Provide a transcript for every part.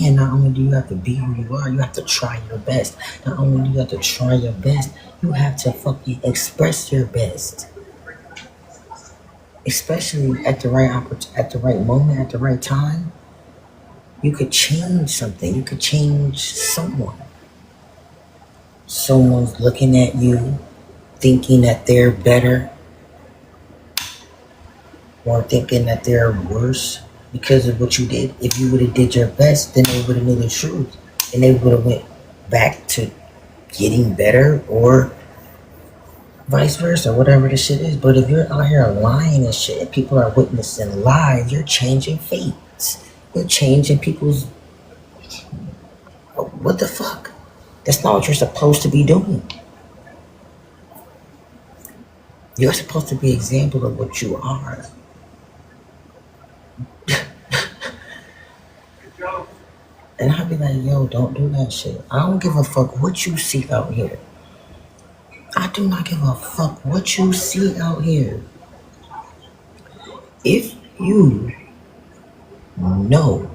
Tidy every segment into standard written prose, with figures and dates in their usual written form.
And not only do you have to be who you are, you have to try your best. Not only do you have to try your best, you have to fucking express your best. Especially at the right at the right moment, at the right time. You could change something. You could change someone. Someone's looking at you, thinking that they're better, or thinking that they're worse because of what you did. If you would have did your best, then they would have knew the truth, and they would have went back to getting better, or vice versa, whatever the shit is. But if you're out here lying and shit, and people are witnessing lies, you're changing fates. You're changing people's. What the fuck? That's not what you're supposed to be doing. You're supposed to be an example of what you are. And I'll be like, yo, don't do that shit. I don't give a fuck what you see out here. I do not give a fuck what you see out here. If you know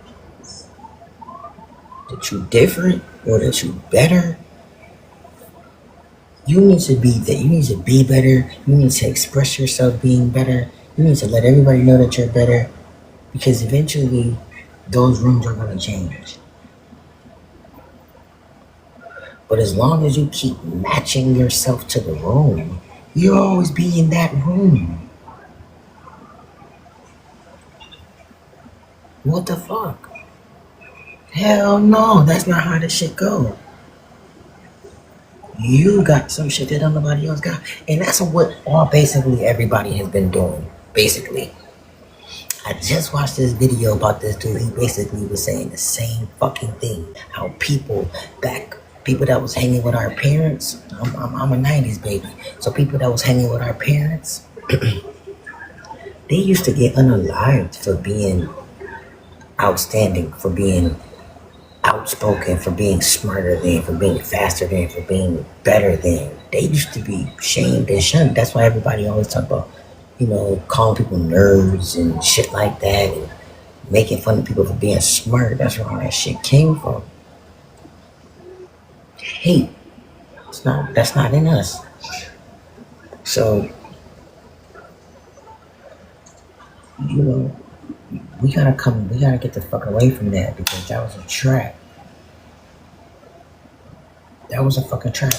that you different or that you better, you need to be that. You need to be better. You need to express yourself being better. You need to let everybody know that you're better, because eventually those rooms are going to change. But as long as you keep matching yourself to the room, you'll always be in that room. What the fuck? Hell no, that's not how this shit go. You got some shit that nobody else got. And that's what basically everybody has been doing. Basically. I just watched this video about this dude. He basically was saying the same fucking thing. How people that was hanging with our parents. I'm a 90s baby. So people that was hanging with our parents, they used to get unalived for being outstanding, for being outspoken, for being smarter than, for being faster than, for being better than. They used to be shamed and shunned. That's why everybody always talk about, calling people nerds and shit like that, and making fun of people for being smart. That's where all that shit came from. Hate. That's not in us. So, we gotta get the fuck away from that, because that was a trap. That was a fucking trap.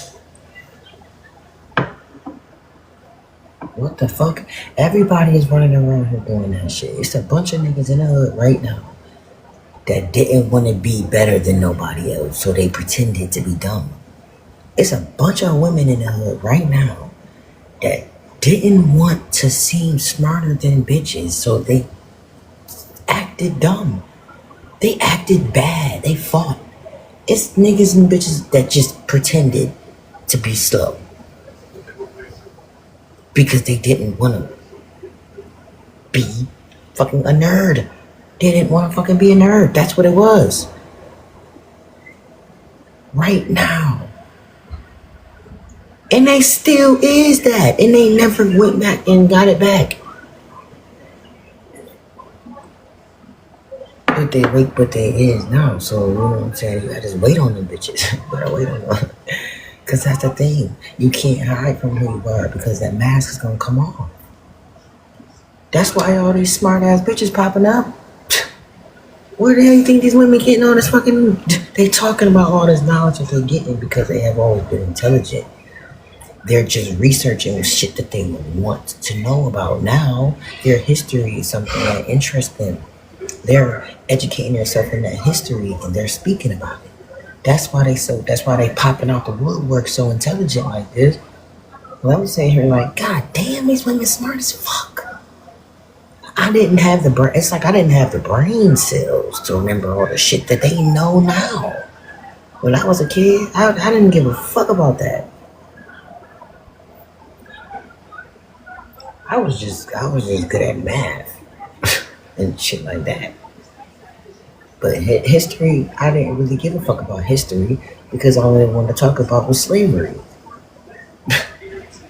What the fuck? Everybody is running around here doing that shit. It's a bunch of niggas in the hood right now that didn't want to be better than nobody else, so they pretended to be dumb. It's a bunch of women in the hood right now that didn't want to seem smarter than bitches, so they acted dumb. They acted bad. They fought. It's niggas and bitches that just pretended to be slow because they didn't want to be fucking a nerd. They didn't want to fucking be a nerd. That's what it was. Right now. And they still is that. And they never went back and got it back. But they is now. So, you know what I'm saying? You gotta just wait on them bitches. You gotta wait on them. Because that's the thing. You can't hide from who you are, because that mask is gonna come off. That's why all these smart ass bitches popping up. Where the hell you think these women getting all this fucking... They talking about all this knowledge that they're getting because they have always been intelligent. They're just researching shit that they want to know about. Now, their history is something that interests them. They're educating themselves in that history, and they're speaking about it. That's why they popping out the woodwork so intelligent like this. Well, I was saying here like, God damn, these women smart as fuck. I didn't have the brain. It's like I didn't have the brain cells to remember all the shit that they know now. When I was a kid, I didn't give a fuck about that. I was just good at math and shit like that. But history, I didn't really give a fuck about history, because all I wanted to talk about was slavery.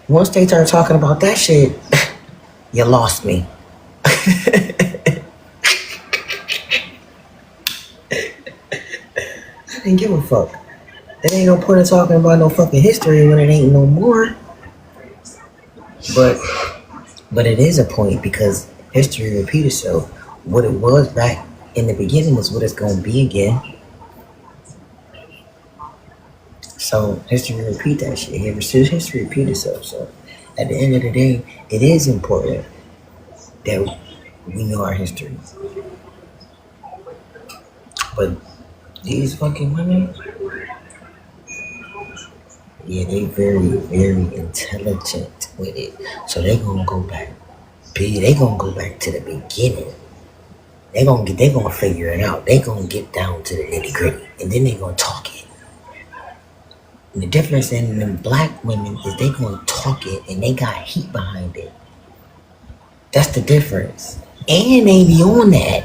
Once they started talking about that shit, you lost me. fucking give a fuck. There ain't no point in talking about no fucking history when it ain't no more. But it is a point because history repeats itself. What it was back in the beginning is what it's gonna be again. So history repeat that shit. History repeat itself. So at the end of the day, it is important that we know our history. But these fucking women, yeah, they very, very intelligent with it. So they gonna go back. They gonna go back to the beginning. They gonna figure it out. They gonna get down to the nitty gritty, and then they gonna talk it. And the difference in them black women is they gonna talk it, and they got heat behind it. That's the difference. And they be on that.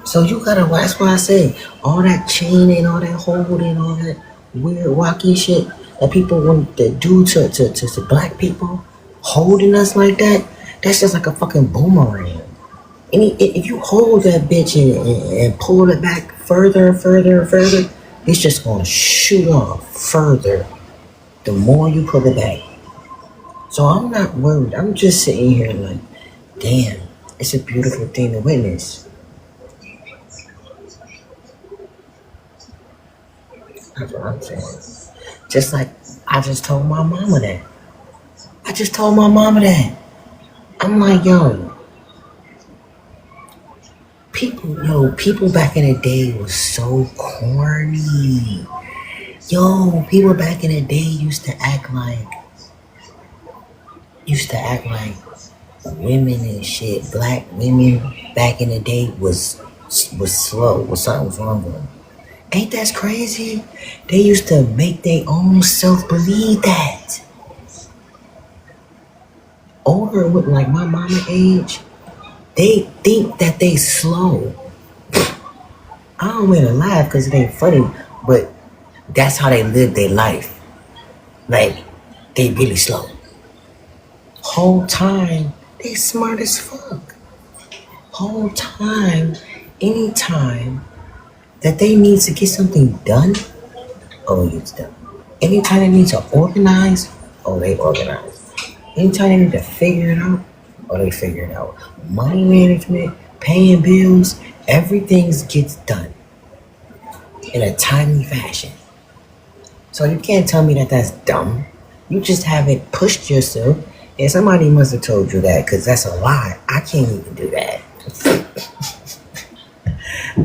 So you gotta. That's why I say all that chaining, all that holding, all that weird wacky shit that people want to do to black people, holding us like that. That's just like a fucking boomerang. And if you hold that bitch and pull it back further and further and further, it's just gonna shoot off further the more you pull it back. So I'm not worried. I'm just sitting here like, damn, it's a beautiful thing to witness. That's what I'm saying. Just like I just told my mama that. I'm like, people back in the day was so corny. People back in the day used to act like women and shit. Black women back in the day was slow. Something was wrong with them. Ain't that crazy? They used to make their own self believe that. Older with like my mama age, they think that they slow. I don't mean to laugh because it ain't funny, but that's how they live their life. Like, they really slow. Whole time, they smart as fuck. Whole time, anytime that they need to get something done, it's done. Anytime they need to organize, they organize. Anytime they need to figure it out, they figure it out. Money management, paying bills, everything gets done in a timely fashion. So you can't tell me that that's dumb. You just haven't pushed yourself, and somebody must have told you that, because that's a lie. I can't even do that.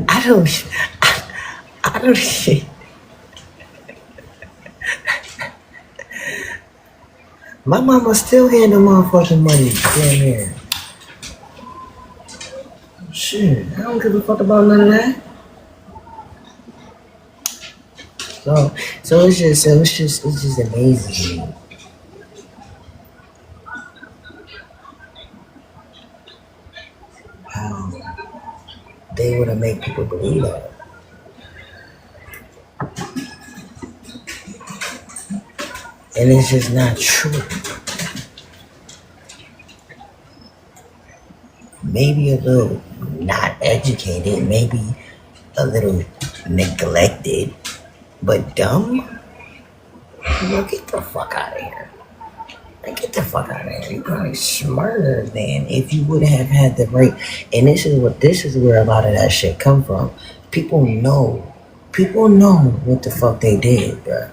I don't. My mama still handle motherfucking money damn near. Shit, I don't give a fuck about none of that. So it's just amazing to me. How they wanna make people believe that. And it's just not true. Maybe a little not educated, maybe a little neglected, but dumb? Get the fuck out of here. Get the fuck out of here. You're probably smarter than if you would have had the right. And this is where a lot of that shit come from. People know what the fuck they did, bro.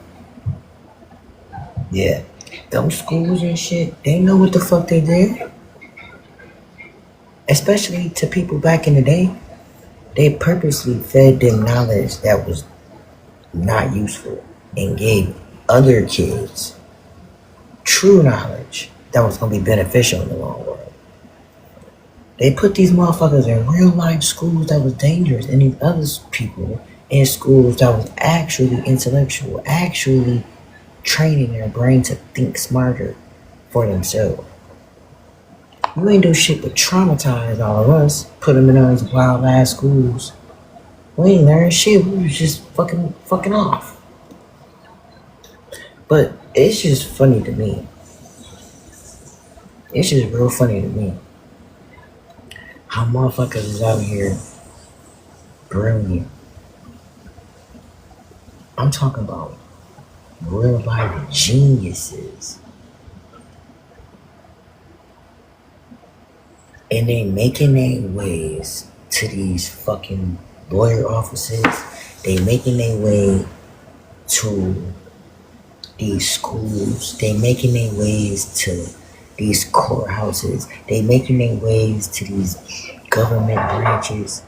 Yeah. Those schools and shit, they know what the fuck they did. Especially to people back in the day. They purposely fed them knowledge that was not useful and gave other kids true knowledge that was going to be beneficial in the long run. They put these motherfuckers in real life schools that was dangerous, and these other people in schools that was actually intellectual, actually training their brain to think smarter for themselves. You ain't do shit but traumatize all of us, put them in those wild ass schools. We ain't learn shit, we was just fucking off. But it's just funny to me. It's just real funny to me how motherfuckers is out here brilliant I'm talking about real life geniuses. And they making their ways to these fucking lawyer offices. They making their way to these schools. They making their ways to these courthouses. They making their ways to these government branches.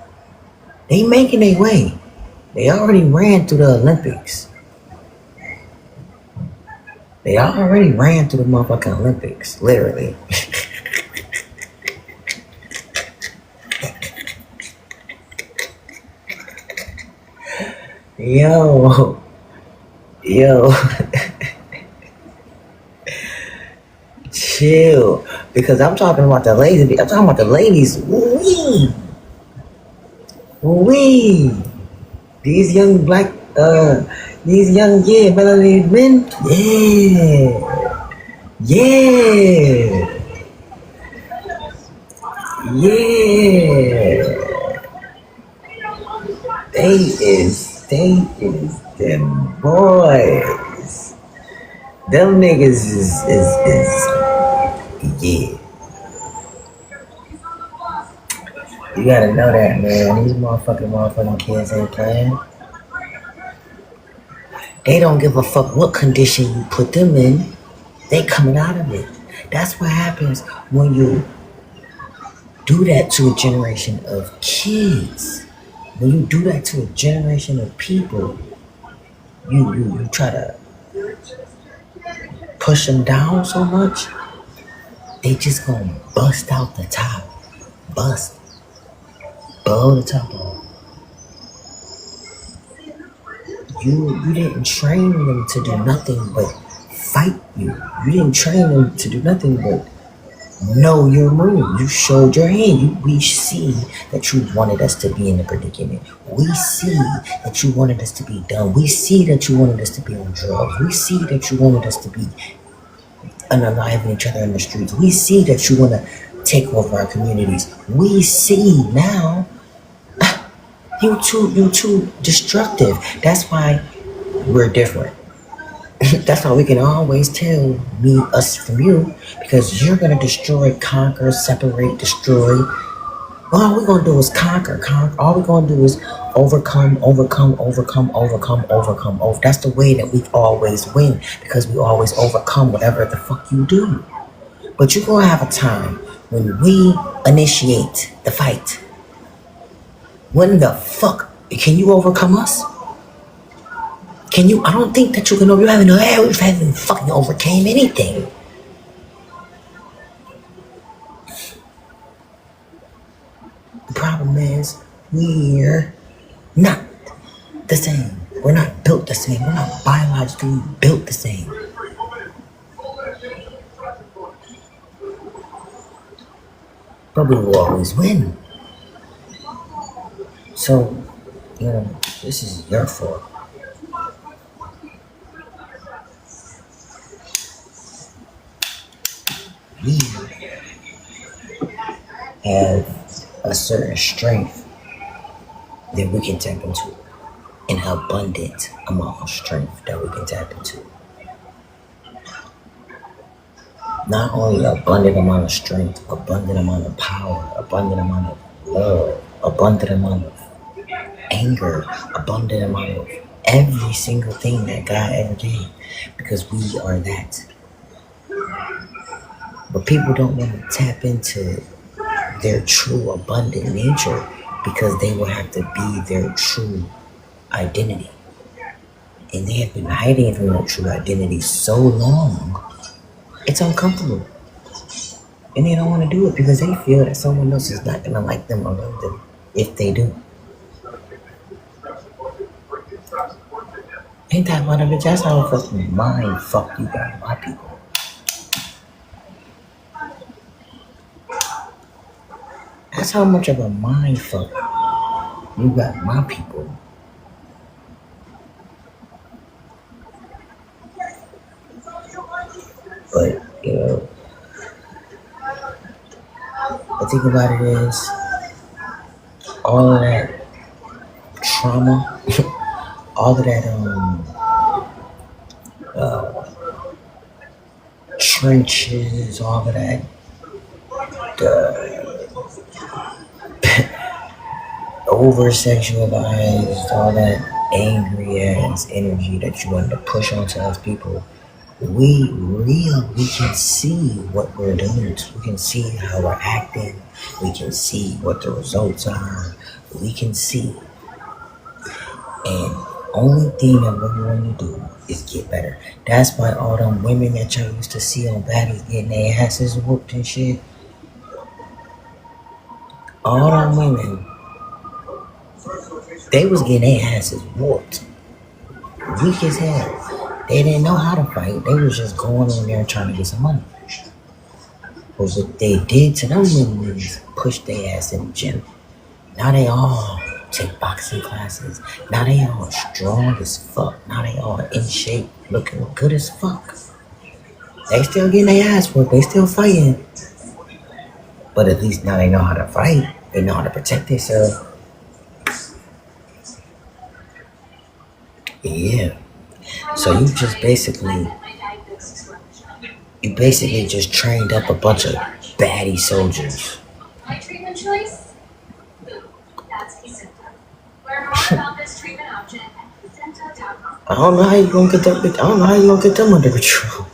They making their way. They already ran through the Olympics. They already ran through the motherfucking Olympics, literally. Yo, yo, chill. Because I'm talking about the ladies. I'm talking about the ladies. Wee, wee. These young black, these young, yeah, melanated men. Yeah, yeah. They is them boys. Them niggas is yeah. You gotta know that, man. These motherfucking kids ain't playing. They don't give a fuck what condition you put them in. They coming out of it. That's what happens when you do that to a generation of kids. When you do that to a generation of people, you try to push them down so much, they just gonna bust out the top. Bust. Blow the top off. You didn't train them to do nothing but fight you. You didn't train them to do nothing but know your move. You showed your hand. We see that you wanted us to be in a predicament. We see that you wanted us to be dumb. We see that you wanted us to be on drugs. We see that you wanted us to be unaliving each other in the streets. We see that you want to take over our communities. We see now you too destructive. That's why we're different. That's why we can always tell us from you, because you're gonna destroy, conquer, separate, destroy. All we're gonna do is conquer. All we're gonna do is overcome. That's the way that we always win, because we always overcome whatever the fuck you do. But you're gonna have a time when we initiate the fight. When the fuck can you overcome us? Can you? I don't think that you can. You haven't fucking overcame anything. The problem is we're not the same. We're not built the same. We're not biologically built the same. But we will always win. So, this is your fault. We have a certain strength that we can tap into, an abundant amount of strength that we can tap into. Not only abundant amount of strength, abundant amount of power, abundant amount of love, abundant amount of anger, abundant amount of every single thing that God ever gave, because we are that. But people don't want to tap into their true abundant nature, because they will have to be their true identity. And they have been hiding from their true identity so long, it's uncomfortable. And they don't want to do it because they feel that someone else is not going to like them or love them if they do. Ain't that one of it? That's how fucking mind fuck you got my people. That's how much of a mind fuck you got my people. But, the thing about it is, all of that trauma, all of that trenches, all of that the over sexualized, all that angry ass energy that you want to push onto us people. We can see what we're doing. We can see how we're acting. We can see what the results are. We can see. And only thing that we want to do is get better. That's why all them women that y'all used to see on baddies getting their asses whooped and shit. All them women, they was getting their asses whooped. Weak as hell. They didn't know how to fight. They was just going in there trying to get some money. But what they did to them women is push their ass in the gym. Now they all take boxing classes. Now they all strong as fuck. Now they all in shape, looking good as fuck. They still getting their ass whooped. They still fighting. But at least now they know how to fight. They know how to protect themselves. Yeah. So you basically just trained up a bunch of baddie soldiers. My treatment choice? That's Kesimpta. Learn more about this treatment option at Kesimpta.com. I don't know how you gonna get them under control.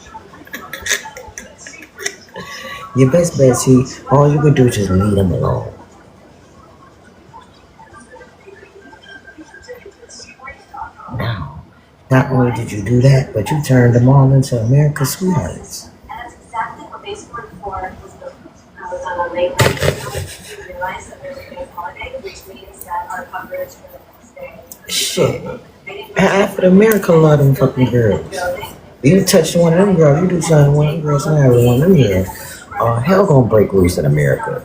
Your best bet, see, all you can do is just leave them alone. Now, not only did you do that, but you turned them all into America's sweethearts. And that's exactly what Base 44 was built. I was on a late night to realize that there was a big holiday, which means that our coverage for the next day. Shit. Half of America love them fucking girls. You touch one of them girls, you do something to one of them girls, and every one of them girls. Hell gonna break loose in America.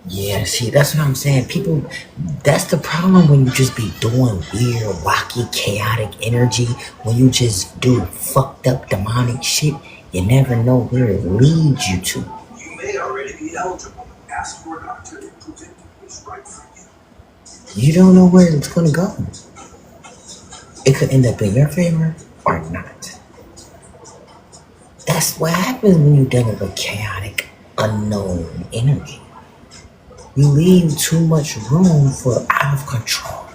Yeah, see, that's what I'm saying. People, that's the problem when you just be doing weird, wacky, chaotic energy. When you just do fucked up, demonic shit, you never know where it leads you to. You may already be eligible. Ask for a doctor to predict what's right for you. You don't know where it's gonna go. It could end up in your favor or not. That's what happens when you're dealing with chaotic, unknown energy. You leave too much room for out of control.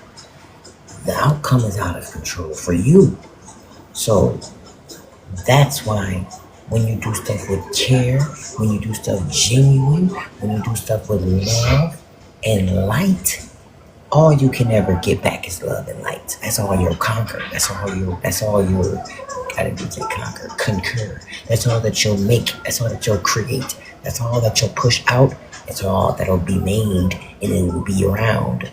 The outcome is out of control for you. So that's why when you do stuff with care, when you do stuff genuine, when you do stuff with love and light, all you can ever get back is love and light. That's all you'll conquer. That's all you'll gotta do to conquer, concur. That's all that you'll make. That's all that you'll create. That's all that you'll push out. That's all that'll be made and it will be around.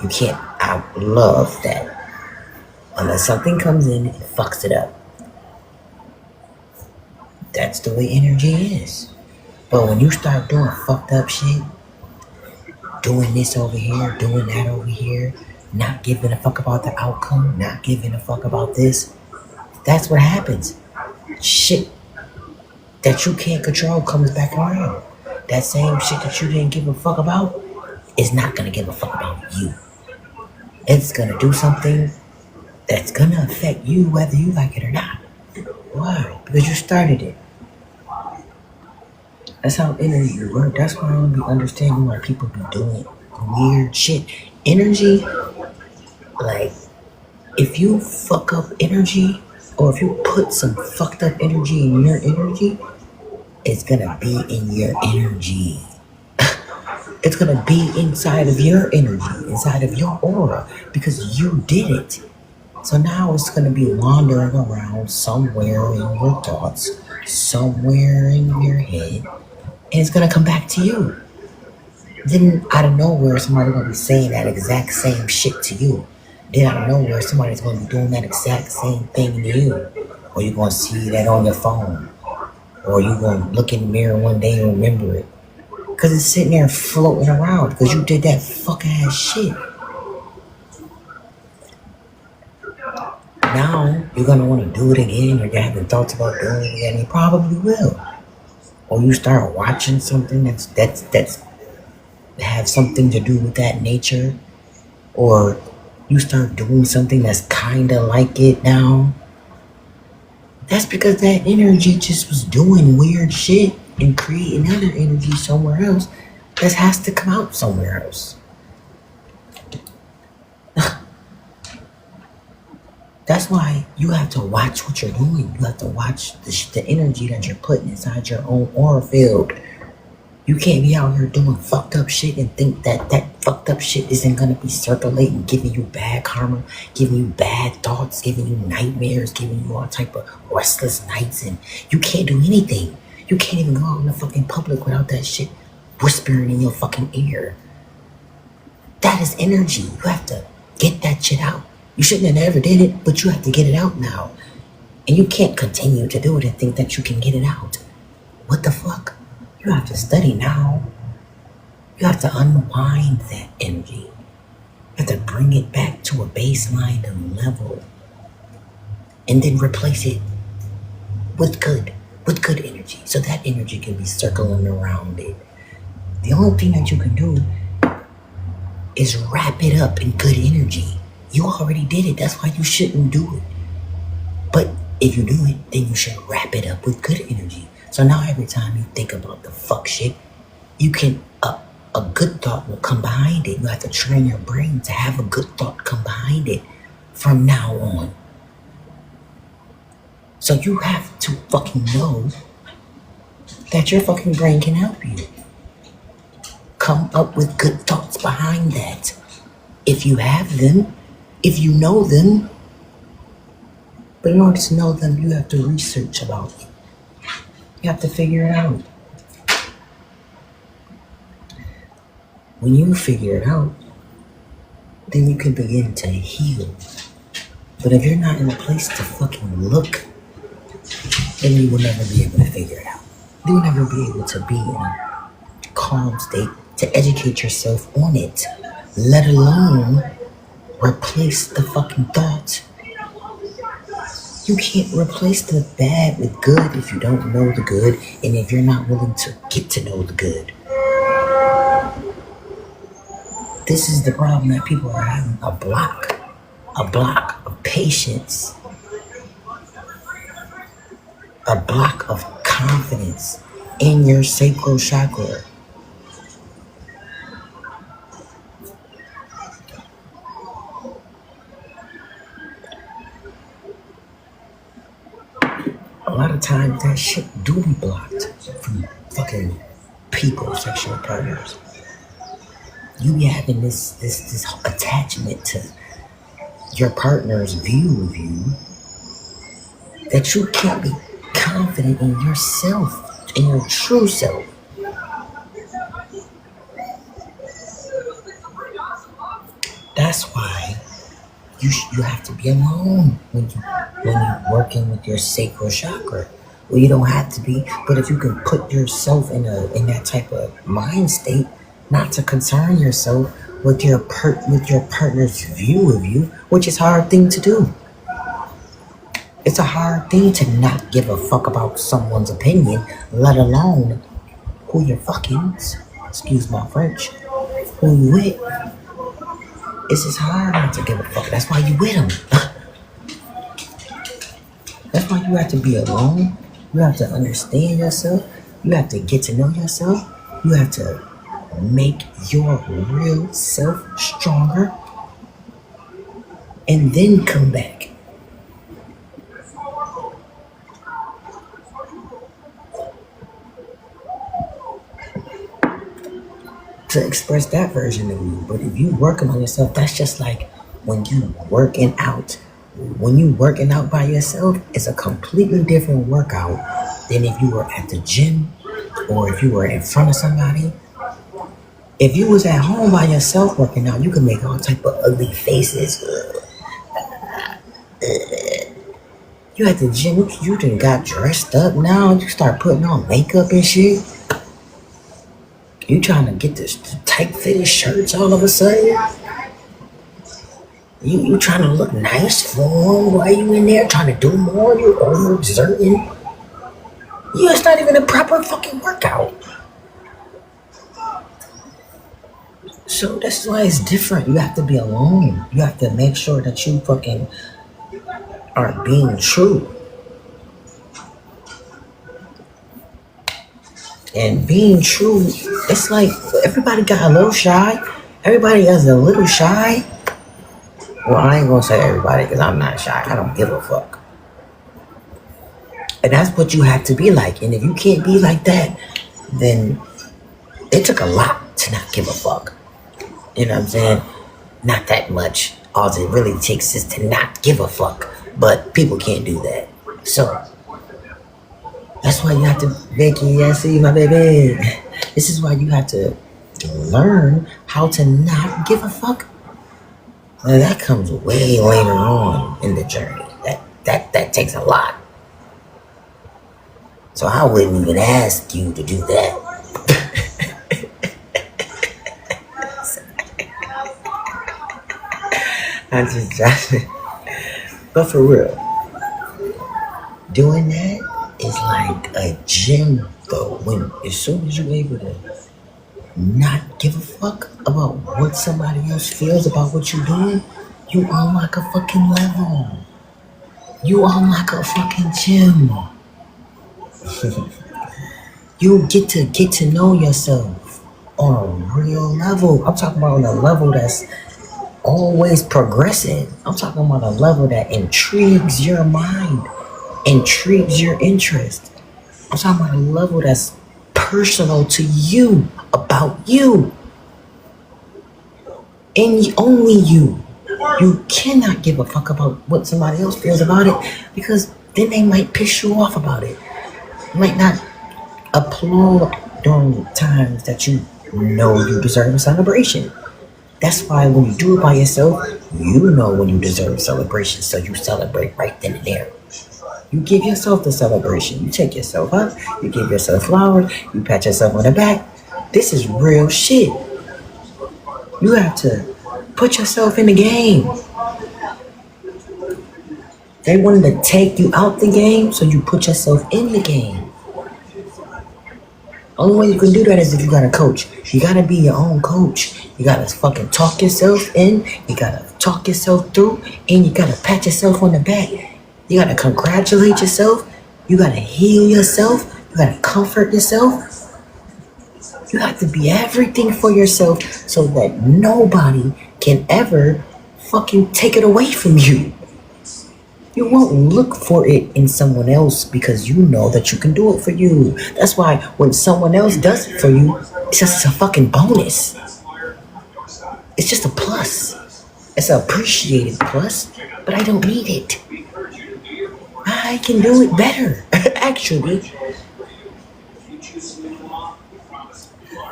You can't outlove that. Unless something comes in and fucks it up. That's the way energy is. But when you start doing fucked up shit, doing this over here, doing that over here, not giving a fuck about the outcome, not giving a fuck about this, that's what happens. Shit that you can't control comes back around. That same shit that you didn't give a fuck about is not gonna give a fuck about you. It's gonna do something that's gonna affect you whether you like it or not. Why? Because you started it. That's how energy works. That's why I don't be understanding why people be doing weird shit. Energy, like, if you fuck up energy, or if you put some fucked up energy in your energy, it's gonna be in your energy. It's gonna be inside of your energy, inside of your aura, because you did it. So now it's gonna be wandering around somewhere in your thoughts, somewhere in your head, and it's gonna come back to you. Then out of nowhere, somebody's gonna be saying that exact same shit to you. Then out of nowhere, somebody's gonna be doing that exact same thing to you. Or you're gonna see that on your phone. Or you're gonna look in the mirror one day and remember it. Because it's sitting there floating around because you did that fuck ass shit. Now you're gonna want to do it again, or you're having thoughts about doing it again. You probably will. Or you start watching something that's have something to do with that nature, or you start doing something that's kind of like it now, that's because that energy just was doing weird shit and creating other energy somewhere else that has to come out somewhere else. That's why you have to watch what you're doing. You have to watch the energy that you're putting inside your own aura field. You can't be out here doing fucked up shit and think that that fucked up shit isn't gonna be circulating, giving you bad karma, giving you bad thoughts, giving you nightmares, giving you all type of restless nights, and you can't do anything. You can't even go out in the fucking public without that shit whispering in your fucking ear. That is energy. You have to get that shit out. You shouldn't have ever did it, but you have to get it out now. And you can't continue to do it and think that you can get it out. What the fuck? You have to study now. You have to unwind that energy. You have to bring it back to a baseline level. And then replace it with good energy. So that energy can be circling around it. The only thing that you can do is wrap it up in good energy. You already did it. That's why you shouldn't do it. But if you do it, then you should wrap it up with good energy. So now every time you think about the fuck shit, you can, a good thought will come behind it. You have to train your brain to have a good thought come behind it from now on. So you have to fucking know that your fucking brain can help you. Come up with good thoughts behind that. If you have them, if you know them. But in order to know them, you have to research about it. You have to figure it out. When you figure it out, then you can begin to heal. But if you're not in a place to fucking look, then you will never be able to figure it out. You will never be able to be in a calm state to educate yourself on it, let alone replace the fucking thought. You can't replace the bad with good if you don't know the good and if you're not willing to get to know the good. This is the problem that people are having, a block of patience, a block of confidence in your sacral chakra. A lot of times that shit do be blocked from fucking people, sexual partners. You be having this attachment to your partner's view of you that you can't be confident in yourself, in your true self. That's why you have to be alone when you're working with your sacral chakra. Well, you don't have to be, but if you can put yourself in that type of mind state, not to concern yourself with your partner's view of you, which is a hard thing to do. It's a hard thing to not give a fuck about someone's opinion, let alone who you're fucking, excuse my French, who you with. It's just hard not to give a fuck. That's why you with them. That's why you have to be alone. You have to understand yourself. You have to get to know yourself. You have to make your real self stronger. And then come back. To express that version of you. But if you working on yourself, that's just like when you working out. When you working out by yourself, it's a completely different workout than if you were at the gym or if you were in front of somebody. If you was at home by yourself working out, you could make all type of ugly faces. You at the gym, you done got dressed up now. You start putting on makeup and shit. You trying to get this tight fitted shirts all of a sudden. You trying to look nice for them. Why you in there trying to do more? You overexerting. It's not even a proper fucking workout. So that's why it's different. You have to be alone. You have to make sure that you fucking are being true. And being true, it's like everybody got a little shy. Everybody is a little shy. Well, I ain't gonna say everybody because I'm not shy. I don't give a fuck. And that's what you have to be like. And if you can't be like that, then it took a lot to not give a fuck. You know what I'm saying? Not that much. All it really takes is to not give a fuck. But people can't do that. So that's why you have to, Vicky, I see my baby. This is why you have to learn how to not give a fuck. Now, that comes way later on in the journey. That takes a lot. So I wouldn't even ask you to do that. I'm just joking. But for real, doing that is like a gym though. When as soon as you're able to not give a fuck about what somebody else feels about what you're doing, you unlock a fucking level. You unlock a fucking gym. You get to know yourself on a real level. I'm talking about on a level that's always progressing. I'm talking about a level that intrigues your mind, intrigues your interest. I'm talking about a level that's personal to you, about you, and only you. You cannot give a fuck about what somebody else feels about it because then they might piss you off about it. Might not applaud during times that you know you deserve a celebration. That's why when you do it by yourself, you know when you deserve a celebration, so you celebrate right then and there. You give yourself the celebration. You take yourself up, you give yourself flowers, you pat yourself on the back. This is real shit. You have to put yourself in the game. They wanted to take you out the game, so you put yourself in the game. Only way you can do that is if you got a coach. You gotta be your own coach. You gotta fucking talk yourself in. You gotta talk yourself through, and you gotta pat yourself on the back. You gotta congratulate yourself. You gotta heal yourself. You gotta comfort yourself. You have to be everything for yourself so that nobody can ever fucking take it away from you. You won't look for it in someone else because you know that you can do it for you. That's why when someone else does it for you, it's just a fucking bonus. It's just a plus. It's an appreciated plus, but I don't need it. I can do it better, actually.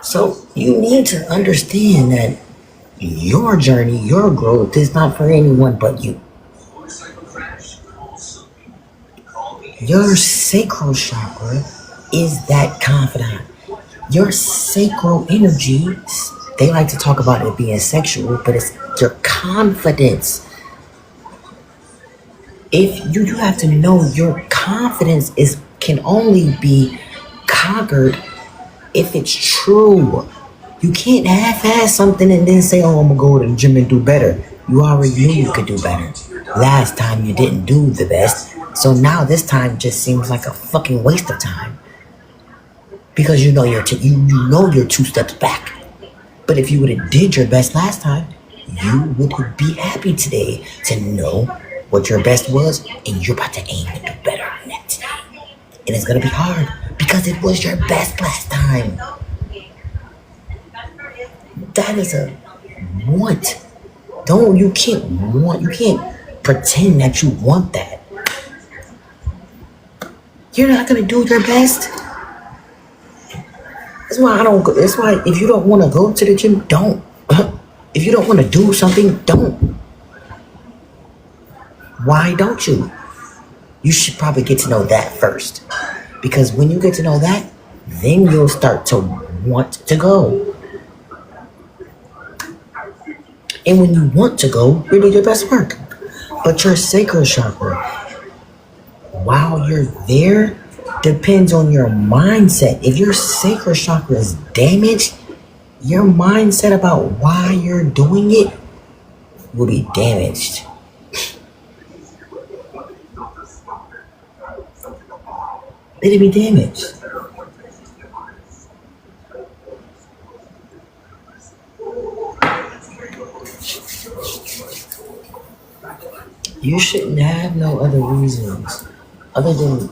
So you need to understand that your journey, your growth is not for anyone but you. Your sacral chakra is that confidant. Your sacral energy, they like to talk about it being sexual, but it's your confidence. If you have to know your confidence can only be conquered if it's true. You can't half-ass something and then say, oh, I'm gonna go to the gym and do better. You already knew you could do better. Last time you didn't do the best. So now this time just seems like a fucking waste of time. Because you know you're 2 steps back. But if you would have did your best last time, you would be happy today to know what your best was, and you're about to aim to do better on that today. And it's gonna be hard because it was your best last time. That is a want. You can't pretend that you want that. You're not gonna do your best. That's why if you don't want to go to the gym, don't. If you don't want to do something, don't. Why don't you? You should probably get to know that first. Because when you get to know that, then you'll start to want to go. And when you want to go, you do your best work. But your sacral chakra, while you're there, depends on your mindset. If your sacral chakra is damaged, your mindset about why you're doing it will be damaged. It'll be damaged. You shouldn't have no other reasons other than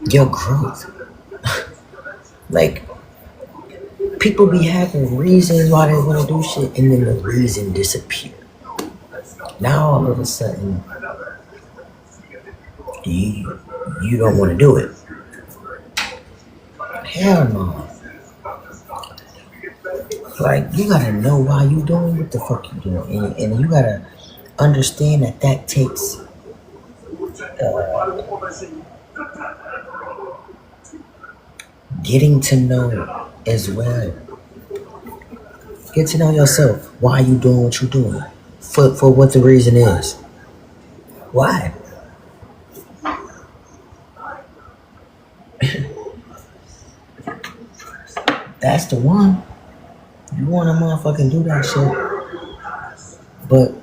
your growth. Like, people be having reasons why they want to do shit, and then the reason disappear. Now all of a sudden, you don't want to do it. Hell no. Like, you gotta know why you doing what the fuck you doing, and you gotta understand that takes getting to know as well. Get to know yourself. Why you doing what you doing? For what the reason is. Why? That's the one. You wanna motherfucking do that shit, but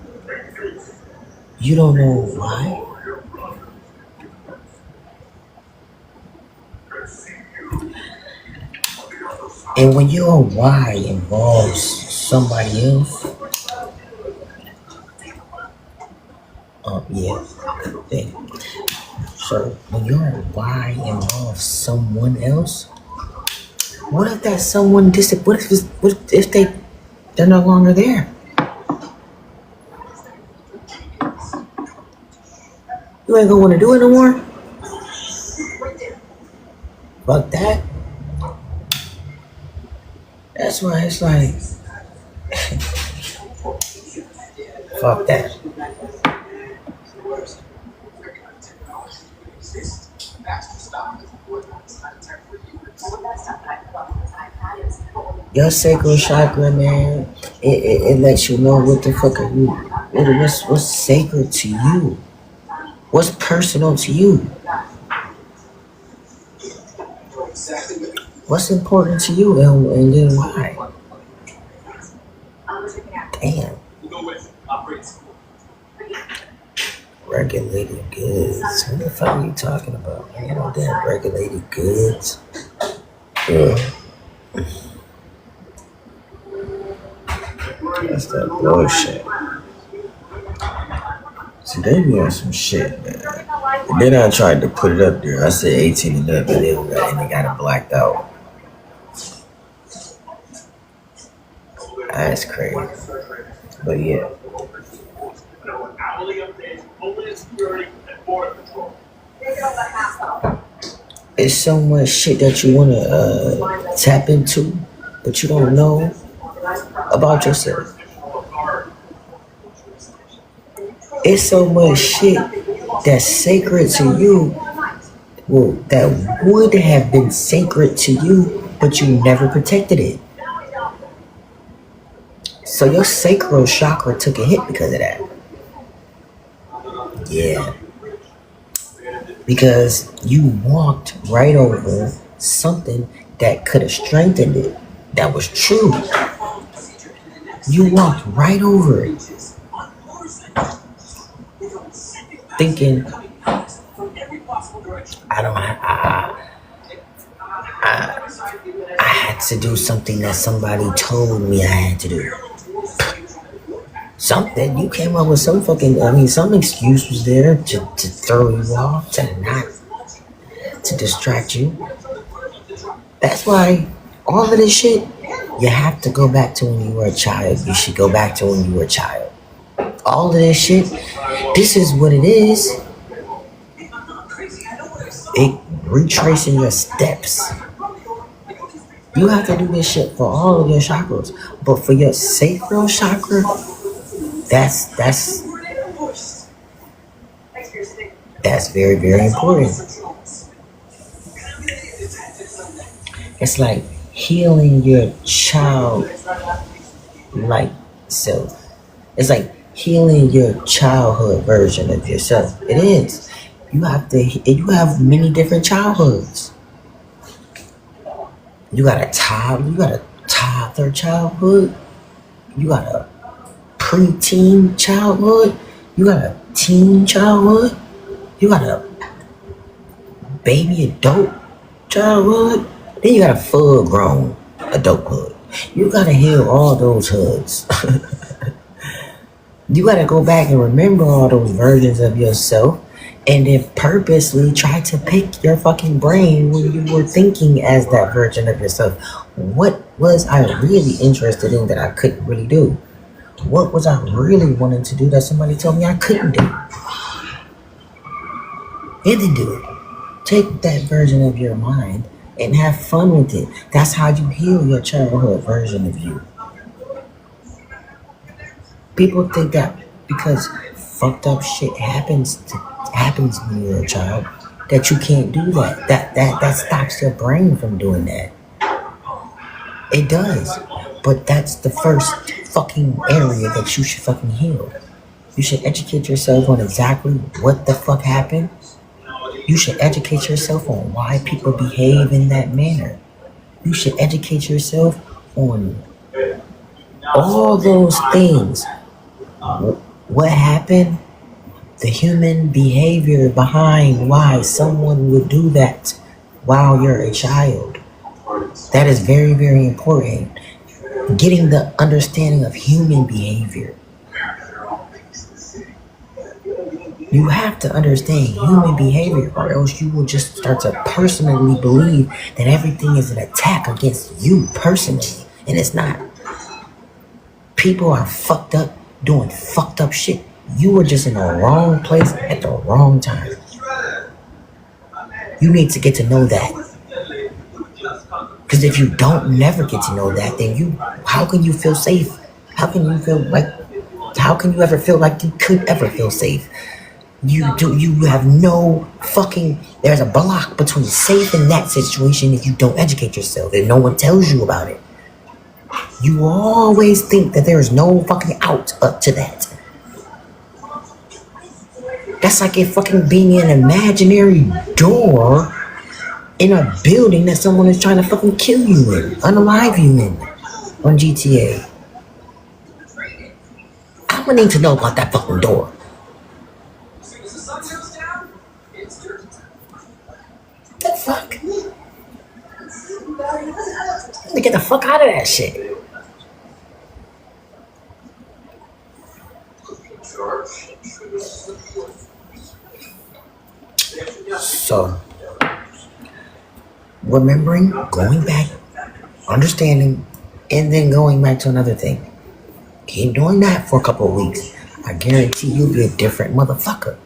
you don't know why. And when your why involves somebody else, yeah. So when your why involves someone else, what if that someone what if they're no longer there? You ain't gonna want to do it no more. Fuck that. That's why it's like, fuck that. Your sacral chakra, man, it lets you know what the fuck are you, what's sacred to you, what's personal to you, what's important to you, and then why. Damn. Regulated goods. What the fuck are you talking about, man? No damn regulated goods. Yeah. That's that bullshit. See, they be on some shit, man. And then I tried to put it up there. I said 18 and up, and they got it blacked out. That's crazy. But yeah. It's so much shit that you want to tap into, but you don't know about yourself. It's so much shit that's sacred to you, well, that would have been sacred to you, but you never protected it. So your sacral chakra took a hit because of that. Yeah. Because you walked right over something that could have strengthened it. That was true. You walked right over it. Thinking, I had to do something that somebody told me I had to do. Something, you came up with some some excuse was there to throw you off, to distract you. That's why all of this shit, you have to go back to when you were a child. You should go back to when you were a child. All of this shit, this is what it is. It retracing your steps. You have to do this shit for all of your chakras, but for your sacral chakra, that's very, very important. It's like healing your child like self. It's like healing your childhood version of yourself. It is. You have many different childhoods. You got a toddler childhood, you got a preteen childhood, you got a teen childhood, you got a baby adult childhood, then you got a full grown adulthood. You gotta heal all those hoods. You gotta go back and remember all those versions of yourself and then purposely try to pick your fucking brain when you were thinking as that version of yourself. What was I really interested in that I couldn't really do? What was I really wanting to do that somebody told me I couldn't do? And then do it. Take that version of your mind and have fun with it. That's how you heal your childhood version of you. People think that because fucked up shit happens when you're a child that you can't do that. That stops your brain from doing that. It does. But that's the first fucking area that you should fucking heal. You should educate yourself on exactly what the fuck happened. You should educate yourself on why people behave in that manner. You should educate yourself on all those things. What happened? The human behavior behind why someone would do that while you're a child. That is very, very important. Getting the understanding of human behavior. You have to understand human behavior, or else you will just start to personally believe that everything is an attack against you personally. And it's not. People are fucked up, doing fucked up shit. You were just in the wrong place at the wrong time. You need to get to know that. Because if you don't never get to know that, then how can you feel safe? How can you ever feel like you could ever feel safe? You have no fucking, there's a block between safe and that situation if you don't educate yourself, if no one tells you about it. You always think that there's no fucking out up to that. That's like it fucking being an imaginary door in a building that someone is trying to fucking kill you in, unalive you in, on GTA. I'm gonna need to know about that fucking door. The fuck? Let me get the fuck out of that shit. So, remembering, going back, understanding, and then going back to another thing. Keep doing that for a couple of weeks. I guarantee you'll be a different motherfucker.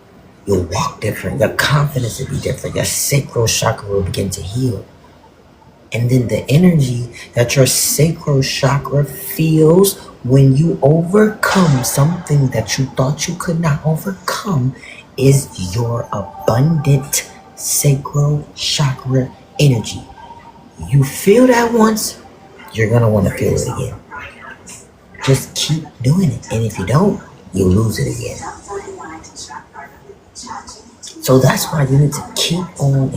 You'll walk different. Your confidence will be different. Your sacral chakra will begin to heal. And then the energy that your sacral chakra feels when you overcome something that you thought you could not overcome is your abundant sacral chakra energy. You feel that once, you're going to want to feel it again. Just keep doing it. And if you don't, you lose it again. So that's why you need to keep on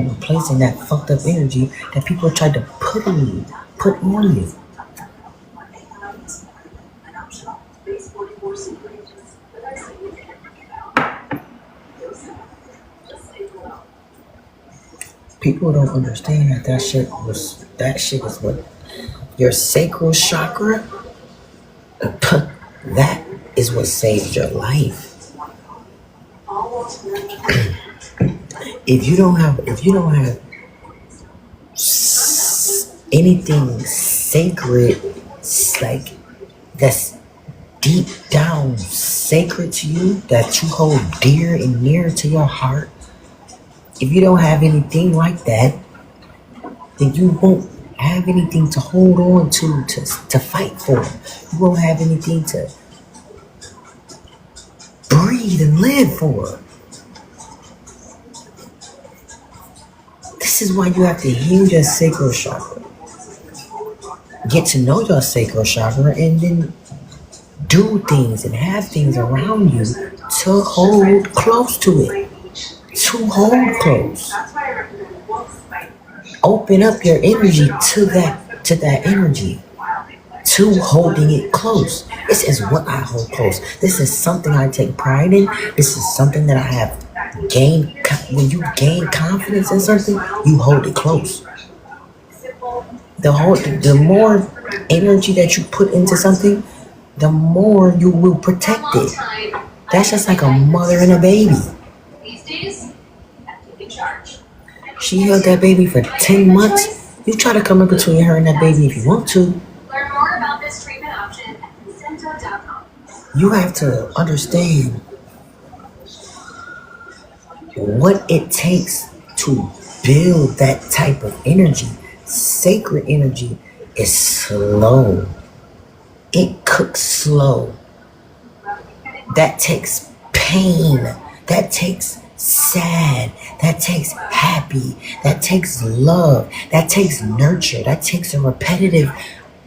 replacing that fucked up energy that people tried to put on you. People don't understand that shit is what your sacral chakra, that is what saved your life. If you don't have anything sacred, like that's deep down sacred to you, that you hold dear and near to your heart, if you don't have anything like that, then you won't have anything to hold on to fight for. You won't have anything to breathe and live for. This is why you have to heal your sacral chakra. Get to know your sacral chakra and then do things and have things around you to hold close to it. To hold close. Open up your energy to to that energy, to holding it close. This is what I hold close. This is something I take pride in. This is something that I have gained. When you gain confidence in something, you hold it close. The more energy that you put into something, the more you will protect it. That's just like a mother and a baby. She held that baby for 10 months. You try to come in between her and that baby if you want to. Learn more about this treatment option at Cento.com. You have to understand what it takes to build that type of energy. Sacred energy is slow. It cooks slow. That takes pain. That takes sad. That takes happy. That takes love. That takes nurture. That takes a repetitive,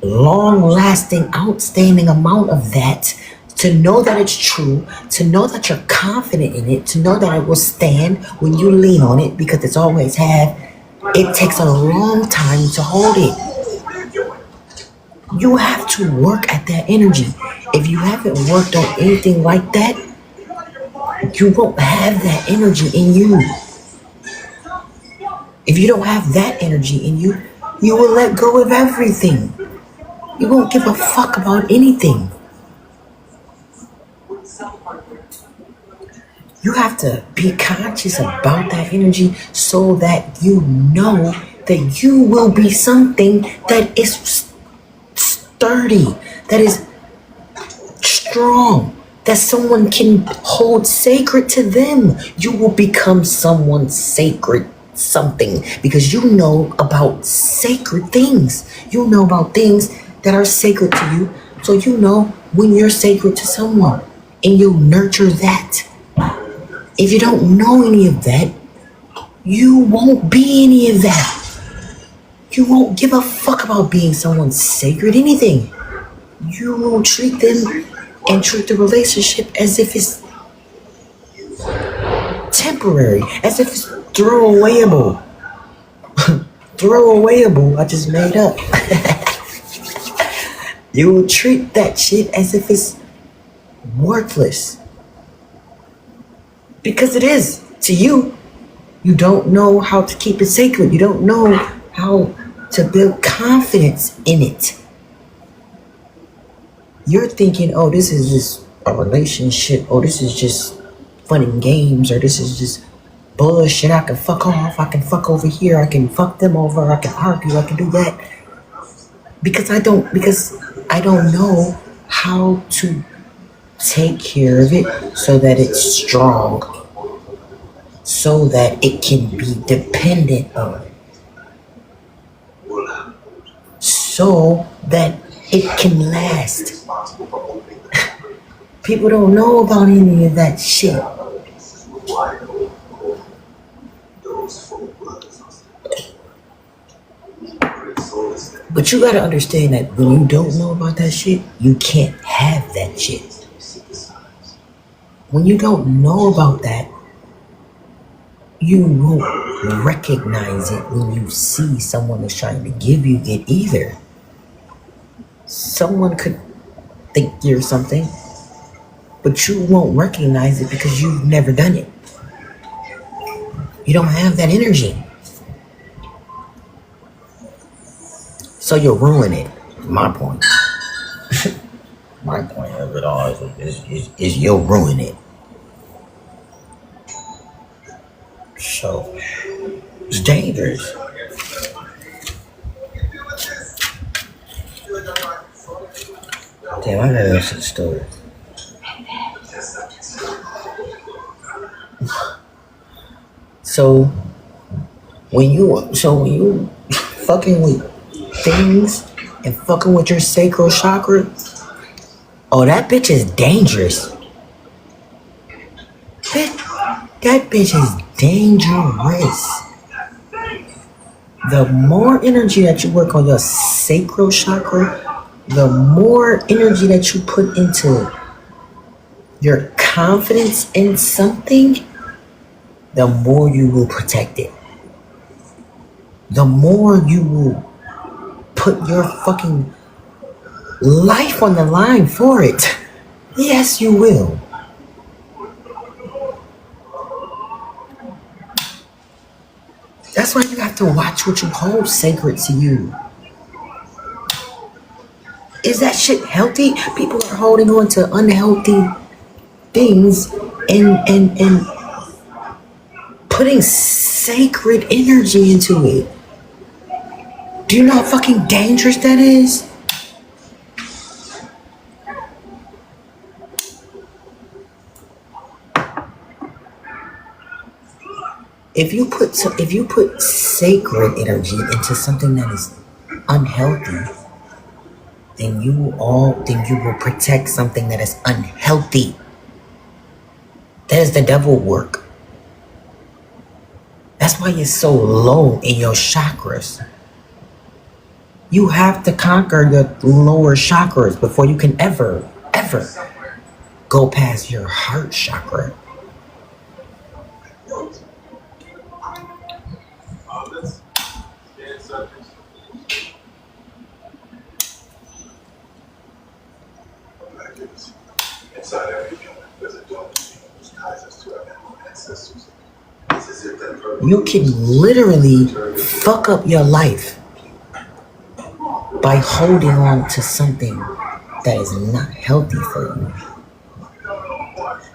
long-lasting, outstanding amount of that to know that it's true, to know that you're confident in it, to know that it will stand when you lean on it, because it's always have. It takes a long time to hold it. You have to work at that energy. If you haven't worked on anything like that, you won't have that energy in you. If you don't have that energy in you, you will let go of everything. You won't give a fuck about anything. You have to be conscious about that energy so that you know that you will be something that is sturdy, that is strong, that someone can hold sacred to them. You will become someone sacred something because you know about sacred things. You know about things that are sacred to you. So you know when you're sacred to someone and you'll nurture that. If you don't know any of that, you won't be any of that. You won't give a fuck about being someone's sacred anything. You will treat them and treat the relationship as if it's temporary, as if it's throwawayable. Throwawayable, I just made up. You will treat that shit as if it's worthless. Because it is to you. You don't know how to keep it sacred. You don't know how to build confidence in it. You're thinking, oh, this is just a relationship. Oh, this is just fun and games. Or this is just bullshit. I can fuck off. I can fuck over here. I can fuck them over. I can argue. I can do that. Because I don't know how to take care of it so that it's strong, so that it can be dependent on, so that it can last. People don't know about any of that shit. But you gotta understand that when you don't know about that shit, you can't have that shit. When you don't know about that, you won't recognize it when you see someone is trying to give you it either. Someone could think you're something, but you won't recognize it because you've never done it. You don't have that energy. So you'll ruin it. My point. My point of it all is you'll ruin it. So it's dangerous. Damn, I gotta listen to the story. So when you fucking with things and fucking with your sacral chakra, oh, that bitch is dangerous. That bitch is dangerous. The more energy that you work on your sacral chakra, the more energy that you put into your confidence in something, the more you will protect it. The more you will put your fucking life on the line for it. Yes, you will. That's why you have to watch what you hold sacred to you. Is that shit healthy? People are holding on to unhealthy things and putting sacred energy into it. Do you know how fucking dangerous that is? If you put sacred energy into something that is unhealthy, then you will protect something that is unhealthy. That is the devil work. That's why you're so low in your chakras. You have to conquer your lower chakras before you can ever go past your heart chakra. Inside every human, there's a dormant gene which ties us to our animal ancestors. It's as if that purple You can literally fuck up your life by holding on to something that is not healthy for you.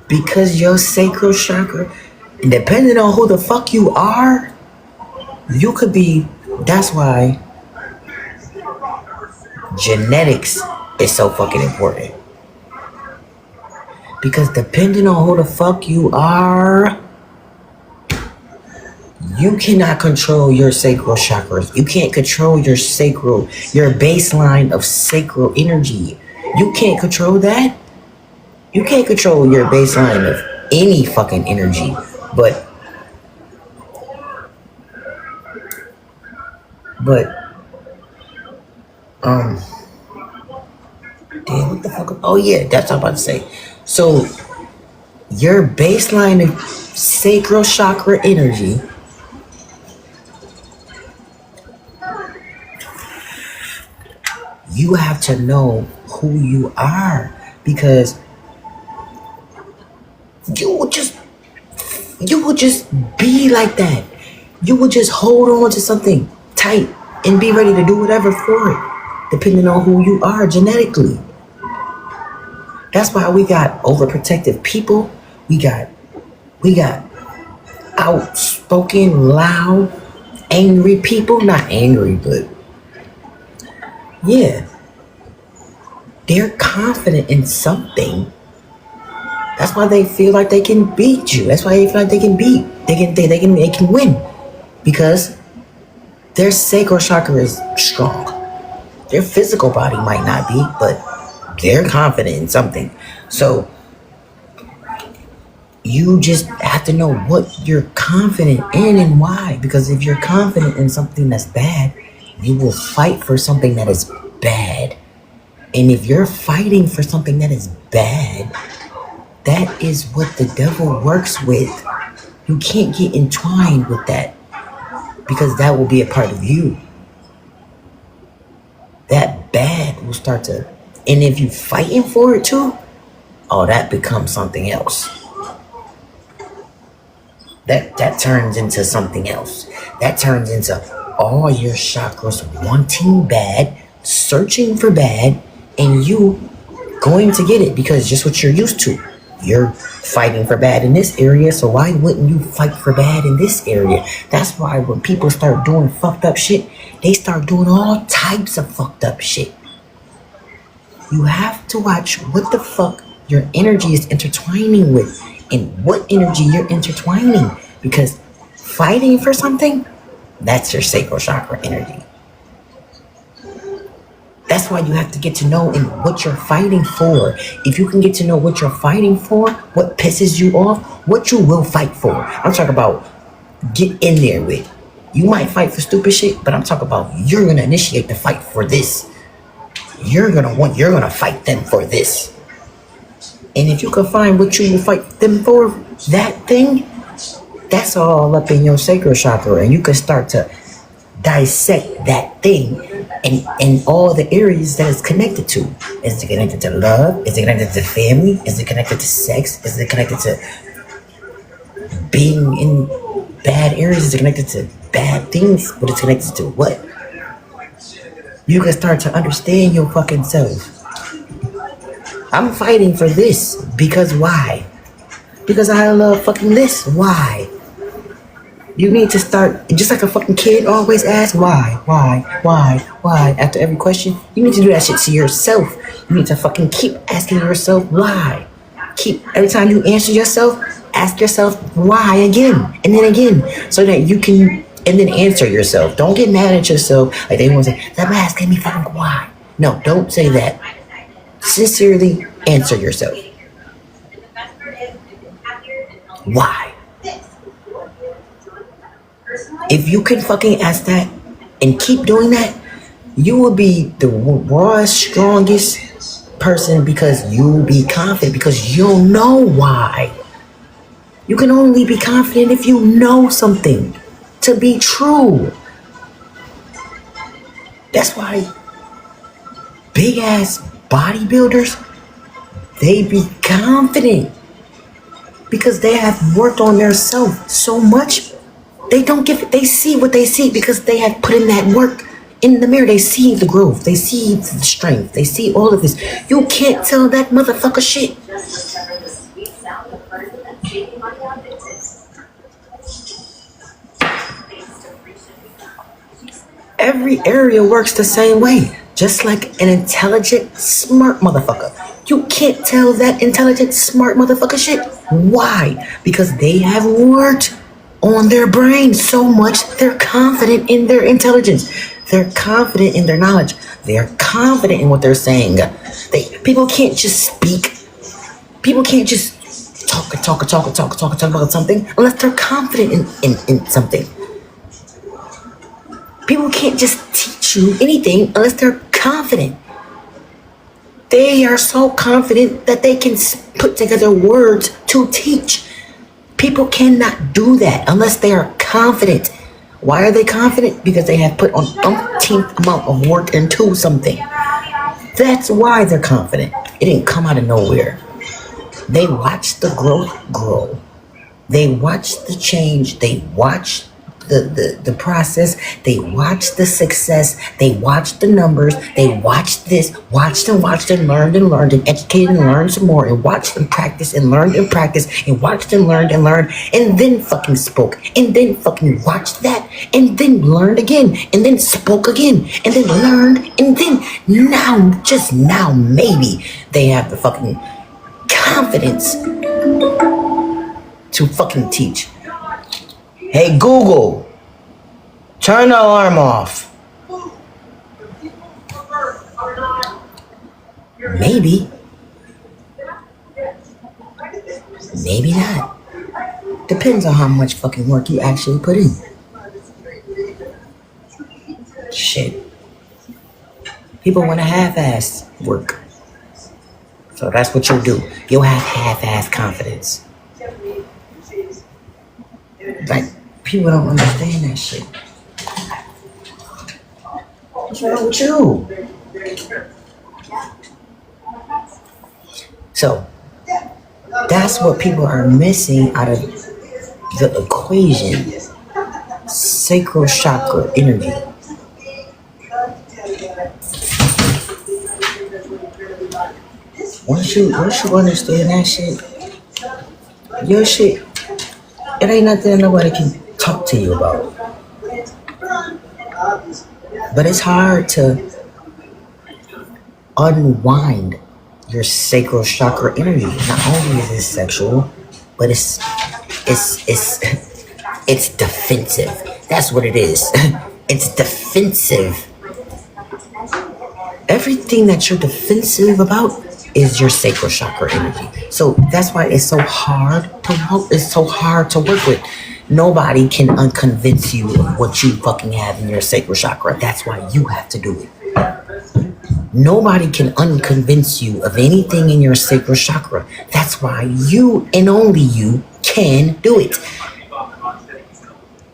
Because your sacral chakra, depending on who the fuck you are, you could be. That's why genetics is so fucking important. Because depending on who the fuck you are, you cannot control your sacral chakras. You can't control your baseline of sacral energy. You can't control that. You can't control your baseline of any fucking energy. But damn, what the fuck? Oh yeah, that's what I'm about to say. So your baseline of sacral chakra energy you have to know who you are, because you will just be like that. You will just hold on to something tight and be ready to do whatever for it, depending on who you are genetically. That's why we got overprotective people. We got outspoken, loud, angry people. Not angry, but yeah. They're confident in something. That's why they feel like they can beat you. That's why they feel like they can win. Because their sacral chakra is strong. Their physical body might not be, but they're confident in something. So you just have to know what you're confident in and why. Because if you're confident in something that's bad, you will fight for something that is bad. And if you're fighting for something that is bad, that is what the devil works with. You can't get entwined with that, because that will be a part of you. That bad will start to, and if you fighting for it too, oh, that becomes something else. That turns into something else. That turns into all your chakras wanting bad, searching for bad, and you going to get it because just what you're used to. You're fighting for bad in this area, so why wouldn't you fight for bad in this area? That's why when people start doing fucked up shit, they start doing all types of fucked up shit. You have to watch what the fuck your energy is intertwining with and what energy you're intertwining, because fighting for something, that's your sacral chakra energy. That's why you have to get to know and what you're fighting for. If you can get to know what you're fighting for, what pisses you off, what you will fight for. I'm talking about get in there with. You might fight for stupid shit, but I'm talking about you're gonna initiate the fight for this. You're gonna fight them for this. And if you can find what you will fight them for, that thing, that's all up in your sacral chakra, and you can start to dissect that thing and all the areas that it's connected to. Is it connected to love? Is it connected to family? Is it connected to sex? Is it connected to being in bad areas? Is it connected to bad things? But it's connected to what? You can start to understand your fucking self. I'm fighting for this because why? Because I love fucking this. Why? You need to start, just like a fucking kid always asks, why, after every question. You need to do that shit to yourself. You need to fucking keep asking yourself why. Every time you answer yourself, ask yourself why again, and then again, so that you can, and then answer yourself. Don't get mad at yourself like they want to say, that man asking me fucking why. No, don't say that. Sincerely answer yourself. Why? If you can fucking ask that and keep doing that, you will be the rawest, strongest person because you'll be confident because you'll know why. You can only be confident if you know something to be true. That's why big ass bodybuilders, they be confident because they have worked on their self so much. They see what they see because they have put in that work in the mirror. They see the growth, they see the strength, they see all of this. You can't tell that motherfucker shit. Every area works the same way, just like an intelligent, smart motherfucker. You can't tell that intelligent, smart motherfucker shit. Why? Because they have worked on their brain so much, they're confident in their intelligence. They're confident in their knowledge. They're confident in what they're saying. People can't just speak. People can't just talk about something unless they're confident in something. People can't just teach you anything unless they're confident. They are so confident that they can put together words to teach. People cannot do that unless they are confident. Why are they confident? Because they have put on umpteenth amount of work into something. That's why they're confident. It didn't come out of nowhere. They watch the growth grow. They watch the change. They watch the process. They watch the success. They watch the numbers. They watch this. Watched and learned and educated and learned some more and watched and practiced and learned and practiced and watched and learned and then fucking spoke and then fucking watched that and then learned again and then spoke again and then learned and then now maybe they have the fucking confidence to fucking teach. Hey Google, turn the alarm off. Maybe. Maybe not. Depends on how much fucking work you actually put in. Shit. People want to half-ass work. So that's what you'll do. You'll have half-ass confidence. Like, people don't understand that shit. What's wrong with you? So, that's what people are missing out of the equation. Sacral chakra energy. Once you understand that shit, your shit, it ain't nothing nobody can talk to you about. But it's hard to unwind your sacral chakra energy. Not only is it sexual, but it's defensive. That's what it is. It's defensive. Everything that you're defensive about is your sacral chakra energy. So that's why it's so hard to work with. Nobody can unconvince you of what you fucking have in your sacral chakra. That's why you have to do it. Nobody can unconvince you of anything in your sacral chakra. That's why you and only you can do it.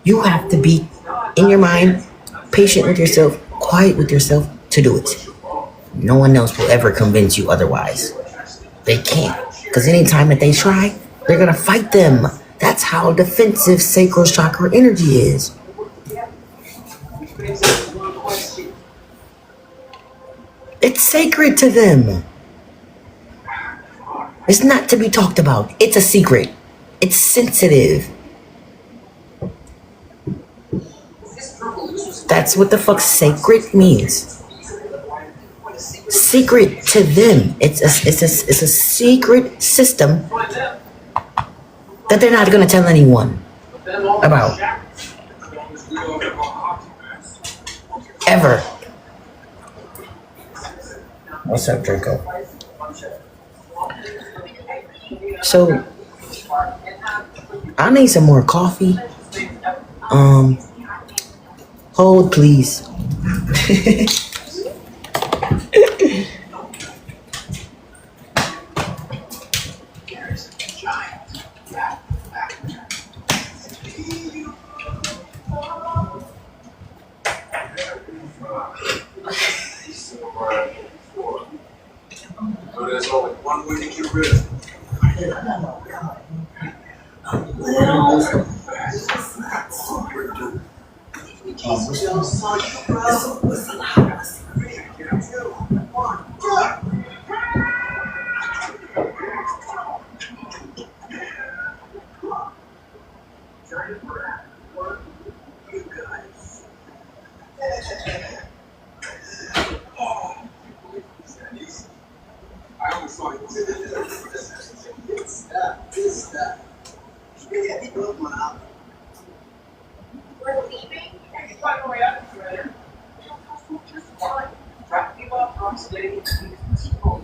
You have to be, in your mind, patient with yourself, quiet with yourself to do it. No one else will ever convince you otherwise. They can't. Because anytime that they try, they're going to fight them. That's how defensive sacral chakra energy is. It's sacred to them. It's not to be talked about. It's a secret. It's sensitive. That's what the fuck sacred means. Secret to them. It's a secret system that they're not gonna tell anyone about. Ever. What's up, Draco? So I need some more coffee. Hold please. So there's only one way to get rid of it. I always thought it was We're leaving. You find a way out of here. Just fine. Try to give up from staying in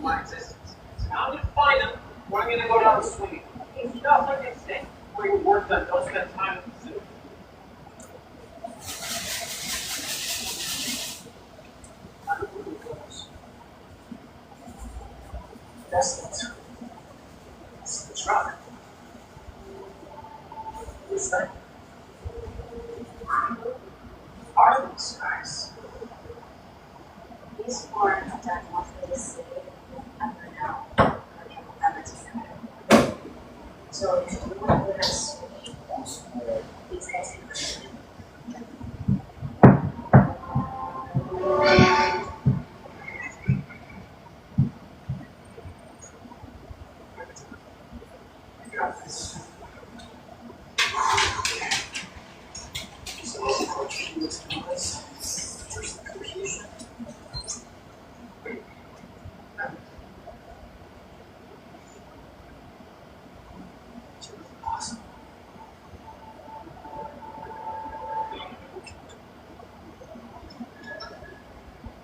my existence. So now I'm gonna find them. Or I'm gonna go down the street. It's not like they say. Where you work done, don't spend time in the zoo. That's it. It's the truck. What's that? Are these guys? These four have done what they say ever now. Ever together. So if you want to us, these guys can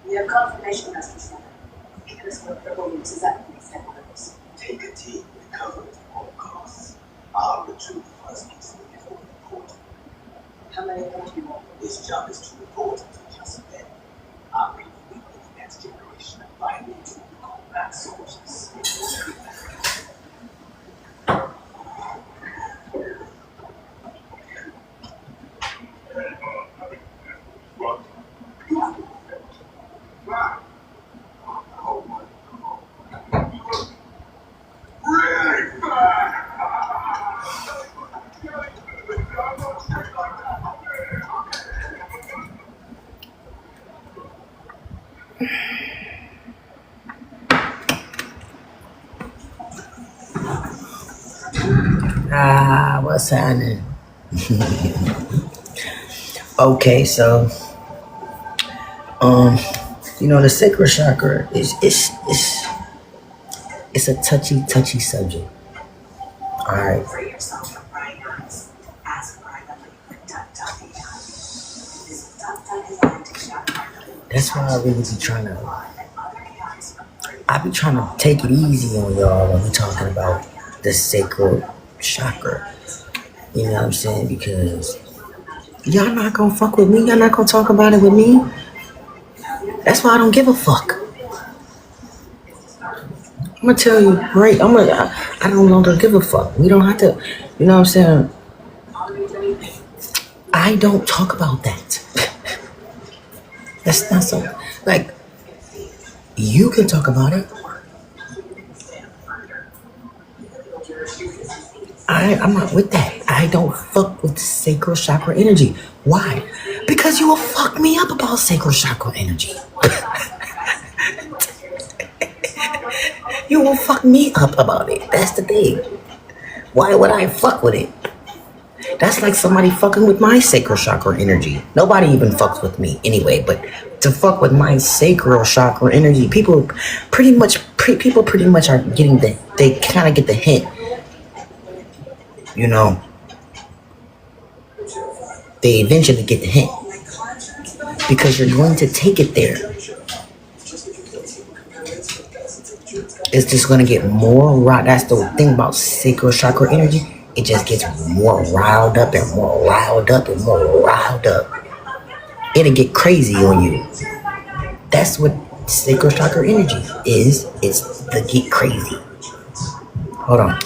We have confirmation, Master Son. Give us what purple roots is that makes that purpose. Take a team recover at all costs. I'll retrieve the first piece before the court. How many of them do you want? His job is to report to just then. I'll be the next generation of finally to combat soldiers. What's happening? Okay, so the sacral chakra is it's a touchy subject. All right. Free yourself from prying eyes. Ask privately for Tut-Tut. This Tut-Tut is going to shout privately. That's why I really be trying to. I be trying to take it easy on y'all when we talking about the sacral chakra. You know what I'm saying? Because y'all not gonna fuck with me. Y'all not gonna talk about it with me. That's why I don't give a fuck. I'm gonna tell you, right? I don't longer give a fuck. We don't have to, you know what I'm saying? I don't talk about that. That's not so. Like, you can talk about it. I'm not with that. I don't fuck with sacral chakra energy. Why? Because you will fuck me up about sacral chakra energy. You will fuck me up about it. That's the thing. Why would I fuck with it? That's like somebody fucking with my sacral chakra energy. Nobody even fucks with me anyway, but to fuck with my sacral chakra energy, people pretty much are getting they kind of get the hint. You know, they eventually get the hint because you're going to take it there. It's just going to get more riled. That's the thing about sacral chakra energy. It just gets more riled up and more riled up and more riled up. It'll get crazy on you. That's what sacral chakra energy is. It's the get crazy. Hold on.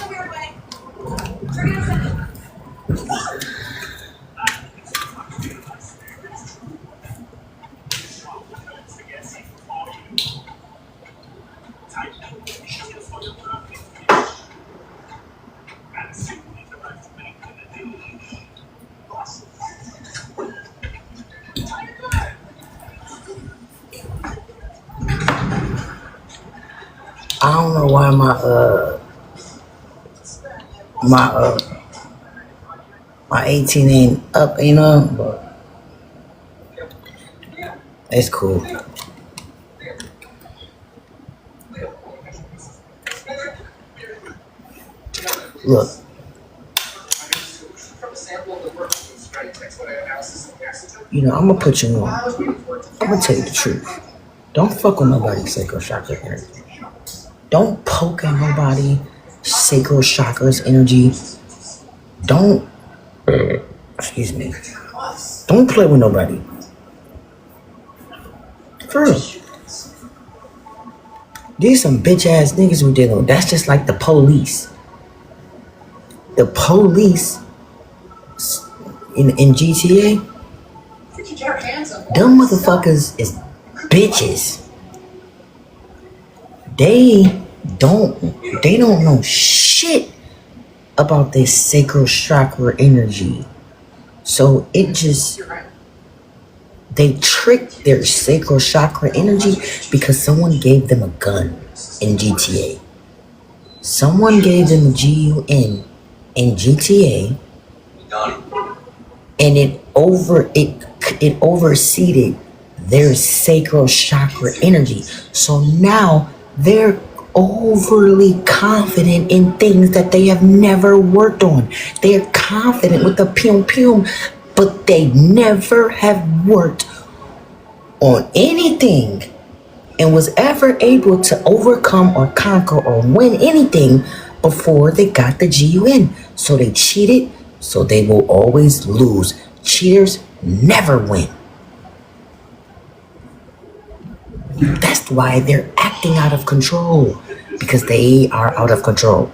I don't know why my 18 ain't up, but it's cool. Look. I'm gonna put you on. I'm gonna tell you the truth. Don't fuck with nobody's sacral chakra energy. Don't poke at nobody sacral chakra's energy. Don't, excuse me. Don't play with nobody. For real. These some bitch ass niggas we dealing with. That's just like the police. The police in GTA, them motherfuckers is bitches. They don't know shit about this sacral chakra energy. So it just, they trick their sacral chakra energy because someone gave them a gun in GTA. Someone gave them a GUN in GTA, and it overseeded their sacral chakra energy. So now they're overly confident in things that they have never worked on. They're confident with the pium pium, but they never have worked on anything and was ever able to overcome or conquer or win anything before they got the GUN. So they cheated, so they will always lose. Cheaters never win. That's why they're acting out of control, because they are out of control,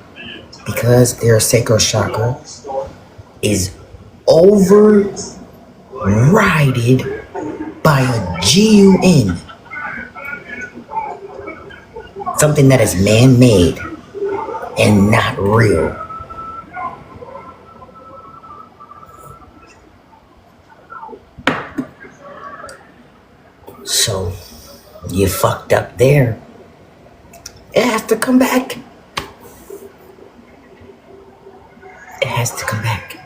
because their sacral chakra is overridden by a GUN, something that is man-made and not real. So you fucked up there. It has to come back. It has to come back.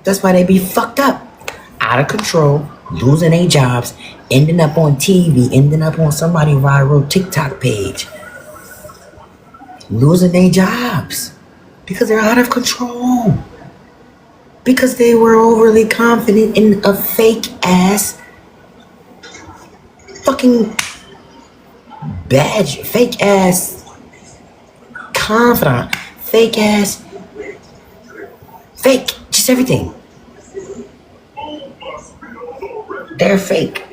That's why they be fucked up, out of control, losing their jobs, ending up on TV, ending up on somebody's viral TikTok page, losing their jobs because they're out of control, because they were overly confident in a fake ass fucking badge, fake ass confidant, fake ass, fake, just everything. They're fake.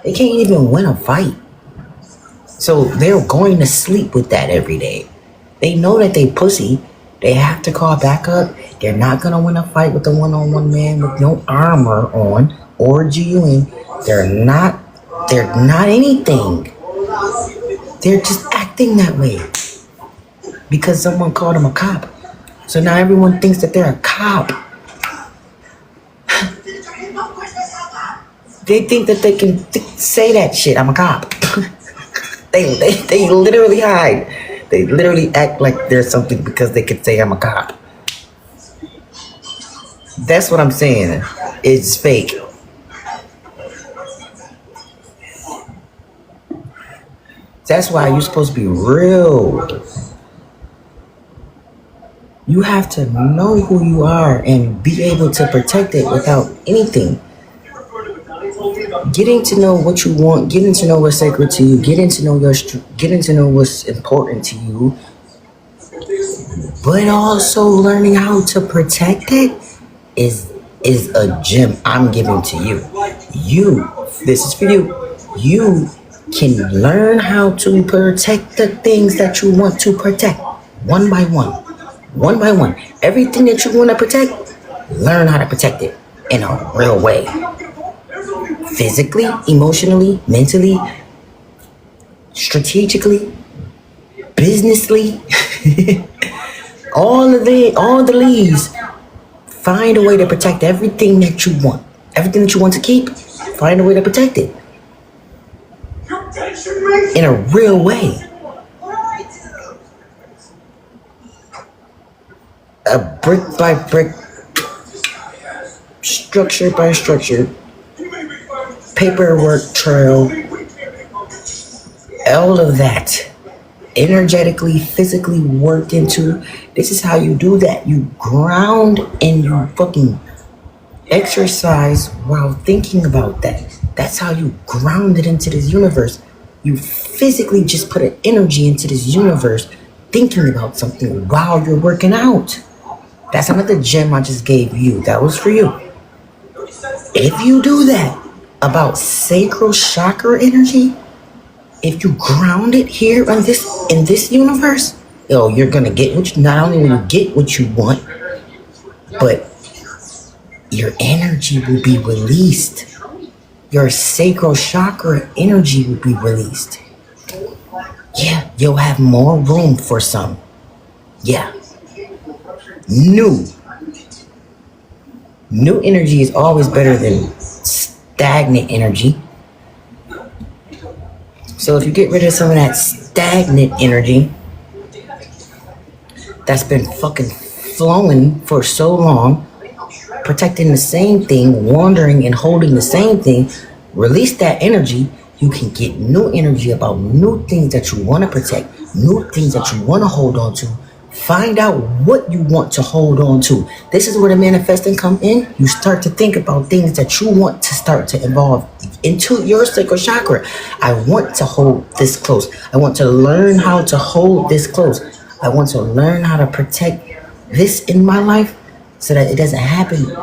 They can't even win a fight. So they're going to sleep with that every day. They know that they pussy. They have to call backup. They're not gonna win a fight with the one-on-one man with no armor on or GUing. They're not. They're not anything. They're just acting that way because someone called them a cop. So now everyone thinks that they're a cop. They think that they can say that shit. I'm a cop. they literally hide. They literally act like they're something because they can say I'm a cop. That's what I'm saying. It's fake. That's why you're supposed to be real. You have to know who you are and be able to protect it without anything. Getting to know what you want, getting to know what's sacred to you, getting to know what's important to you, but also learning how to protect it is a gem I'm giving to you. This is for you. You can learn how to protect the things that you want to protect, one by one. One by one. Everything that you want to protect, learn how to protect it in a real way. Physically, emotionally, mentally, strategically, businessly, all the leaves. Find a way to protect everything that you want. Everything that you want to keep, find a way to protect it. In a real way. A brick by brick, structure by structure, paperwork trail, all of that energetically, physically worked into. This is how you do that. You ground and you fucking exercise while thinking about that. That's how you ground it into this universe. You physically just put an energy into this universe thinking about something while you're working out. That's another gem I just gave you. That was for you. If you do that about sacral chakra energy, if you ground it here in this universe, you're gonna get not only will you get what you want, but your energy will be released. Your sacral chakra energy will be released. Yeah, you'll have more room for some. Yeah. New energy is always better than stagnant energy. So if you get rid of some of that stagnant energy that's been fucking flowing for so long, protecting the same thing, wandering and holding the same thing, release that energy, you can get new energy about new things that you want to protect, new things that you want to hold on to. Find out what you want to hold on to. This is where the manifesting come in. You start to think about things that you want to start to evolve into your sacral chakra. I want to hold this close. I want to learn how to hold this close. I want to learn how to protect this in my life so that it doesn't happen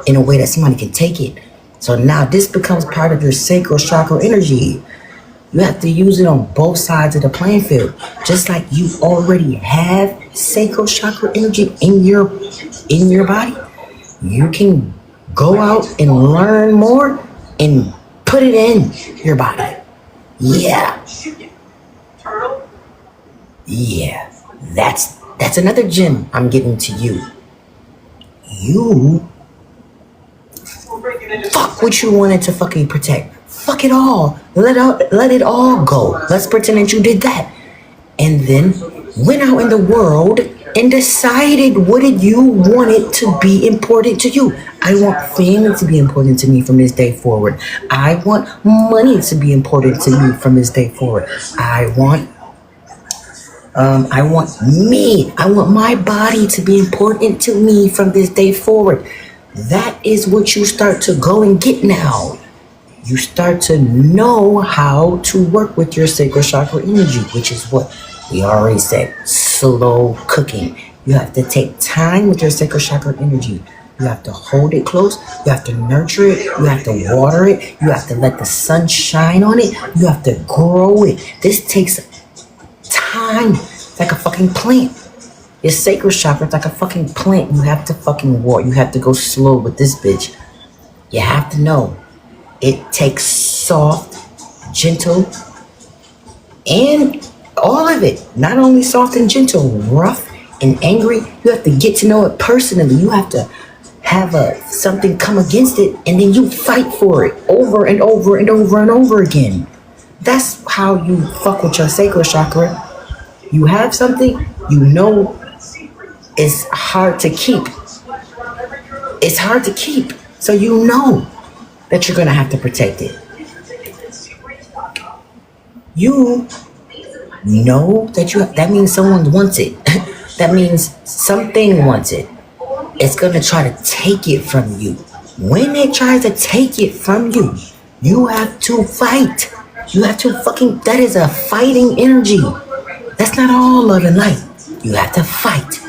in a way that somebody can take it. So now this becomes part of your sacral chakra energy. You have to use it on both sides of the playing field. Just like you already have sacral chakra energy in your body, you can go out and learn more and put it in your body. Yeah. Yeah. That's another gem I'm giving to you. You fuck what you wanted to fucking protect. Fuck it all. Let it all go. Let's pretend that you did that. And then went out in the world and decided what did you want it to be important to you. I want family to be important to me from this day forward. I want money to be important to me from this day forward. I want me. I want my body to be important to me from this day forward. That is what you start to go and get now. You start to know how to work with your sacral chakra energy, which is what we already said, slow cooking. You have to take time with your sacral chakra energy. You have to hold it close. You have to nurture it. You have to water it. You have to let the sun shine on it. You have to grow it. This takes time. It's like a fucking plant. Your sacral chakra is like a fucking plant. You have to fucking walk. You have to go slow with this bitch. You have to know it takes soft, gentle, and all of it. Not only soft and gentle, rough and angry. You have to get to know it personally. You have to have something come against it, and then you fight for it over and over and over and over again. That's how you fuck with your sacral chakra. You have something, you know it's hard to keep. It's hard to keep. So you know that you're gonna have to protect it. You know that means someone wants it. That means something wants it. It's gonna try to take it from you. When it tries to take it from you, you have to fight. You have to fucking, that is a fighting energy. That's not all love and light. You have to fight.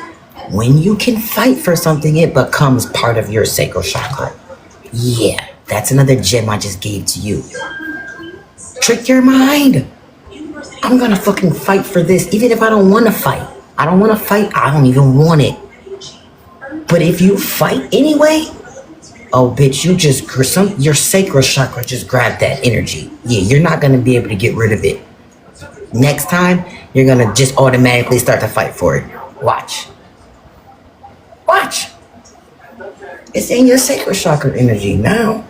When you can fight for something, it becomes part of your sacral chakra. Yeah, that's another gem I just gave to you. Trick your mind. I'm gonna fucking fight for this, even if I don't wanna fight. I don't wanna fight, I don't even want it. But if you fight anyway, oh bitch, your sacral chakra just grabbed that energy. Yeah, you're not gonna be able to get rid of it. Next time, you're gonna just automatically start to fight for it. Watch. Watch. It's in your sacral chakra energy now.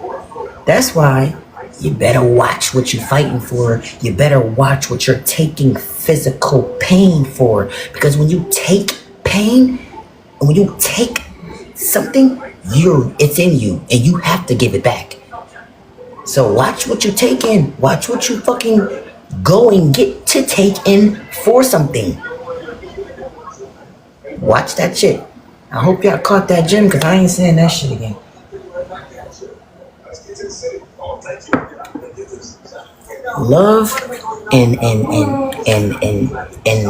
That's why you better watch what you're fighting for. You better watch what you're taking physical pain for. Because when you take pain, when you take something, it's in you, and you have to give it back. So watch what you take in. Watch what you fucking go and get to take in for something. Watch that shit. I hope y'all caught that gem, because I ain't saying that shit again. Love and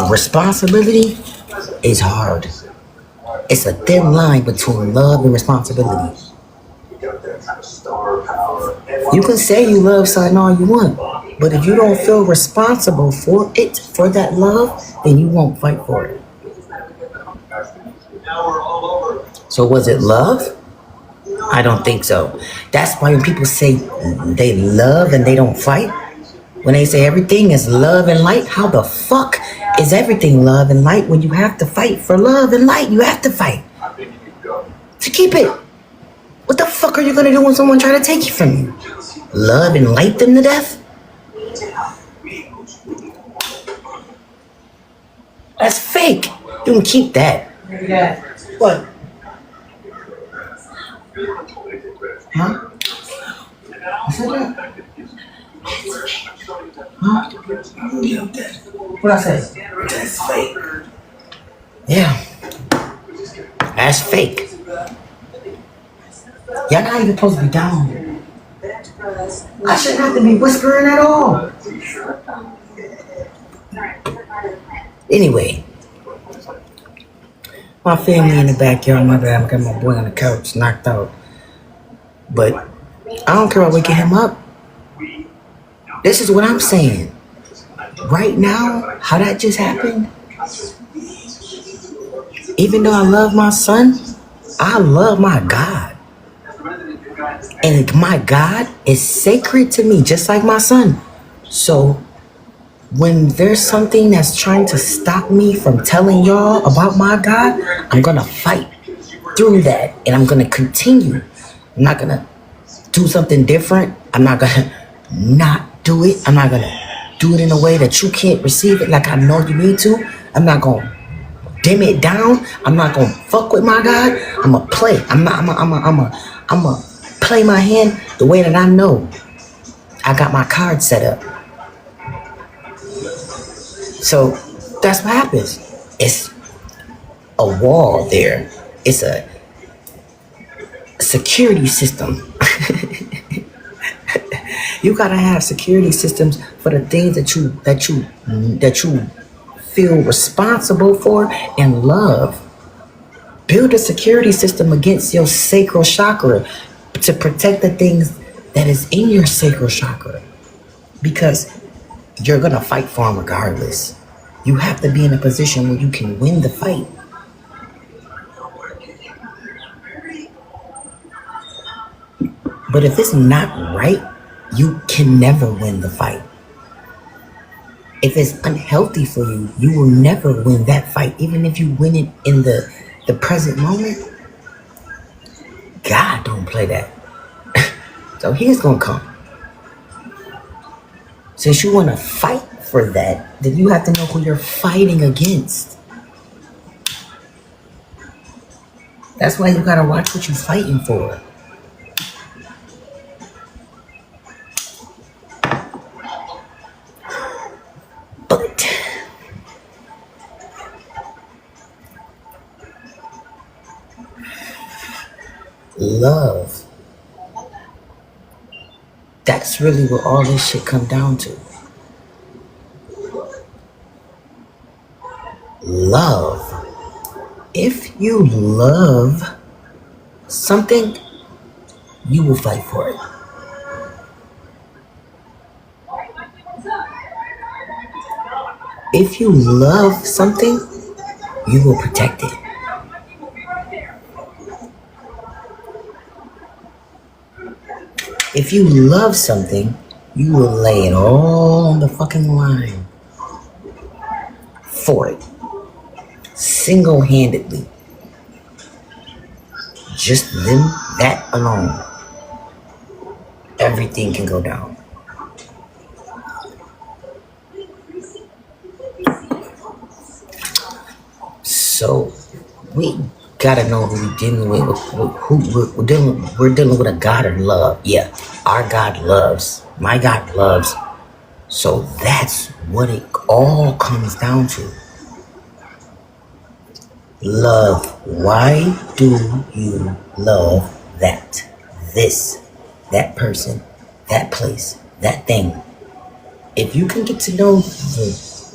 responsibility is hard. It's a thin line between love and responsibility. You can say you love something all you want, but if you don't feel responsible for it, for that love, then you won't fight for it. So was it love? I don't think so. That's why when people say they love and they don't fight, when they say everything is love and light, how the fuck is everything love and light when you have to fight for love and light? You have to fight to keep it. What the fuck are you gonna do when someone try to take it from you? Love and light them to death? That's fake. You can keep that. Yeah. What? Huh? I said that? Huh? What I say? That's fake. Yeah. That's fake. Y'all not even supposed to be down. I shouldn't have to be whispering at all. Anyway. My family in the backyard, my bad, I got my boy on the couch, knocked out. But I don't care about waking him up. This is what I'm saying. Right now, how that just happened, even though I love my son, I love my God. And my God is sacred to me, just like my son. So when there's something that's trying to stop me from telling y'all about my God, I'm gonna fight through that, and I'm gonna continue. I'm not gonna do something different. I'm not gonna not do it. I'm not gonna do it in a way that you can't receive it like I know you need to. I'm not gonna dim it down. I'm not gonna fuck with my God. I'm gonna play. I'm gonna play my hand the way that I know. I got my card set up. So that's what happens. It's a wall there. It's a security system. You gotta have security systems for the things that you feel responsible for and love. Build a security system against your sacral chakra to protect the things that is in your sacral chakra, because you're gonna fight for them regardless. You have to be in a position where you can win the fight. But if it's not right, you can never win the fight. If it's unhealthy for you, you will never win that fight. Even if you win it in the present moment, God don't play that. So he's gonna come. Since you want to fight for that, then you have to know who you're fighting against. That's why you gotta watch what you're fighting for. But love, that's really what all this shit come down to. Love. If you love something, you will fight for it. If you love something, you will protect it. If you love something, you will lay it all on the fucking line for it. Single-handedly. Just them, that alone. Everything can go down. So we gotta know who we're dealing with. We're dealing with a God of love. Yeah, our God loves. My God loves. So that's what it all comes down to. Love. Why do you love that? This, that person, that place, that thing. If you can get to know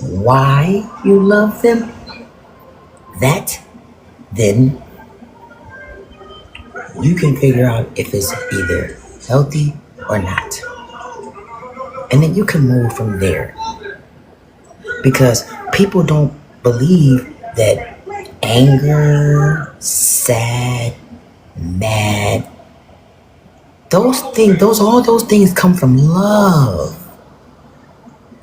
why you love them, then you can figure out if it's either healthy or not. And then you can move from there. Because people don't believe that anger, sad, mad, all those things come from love.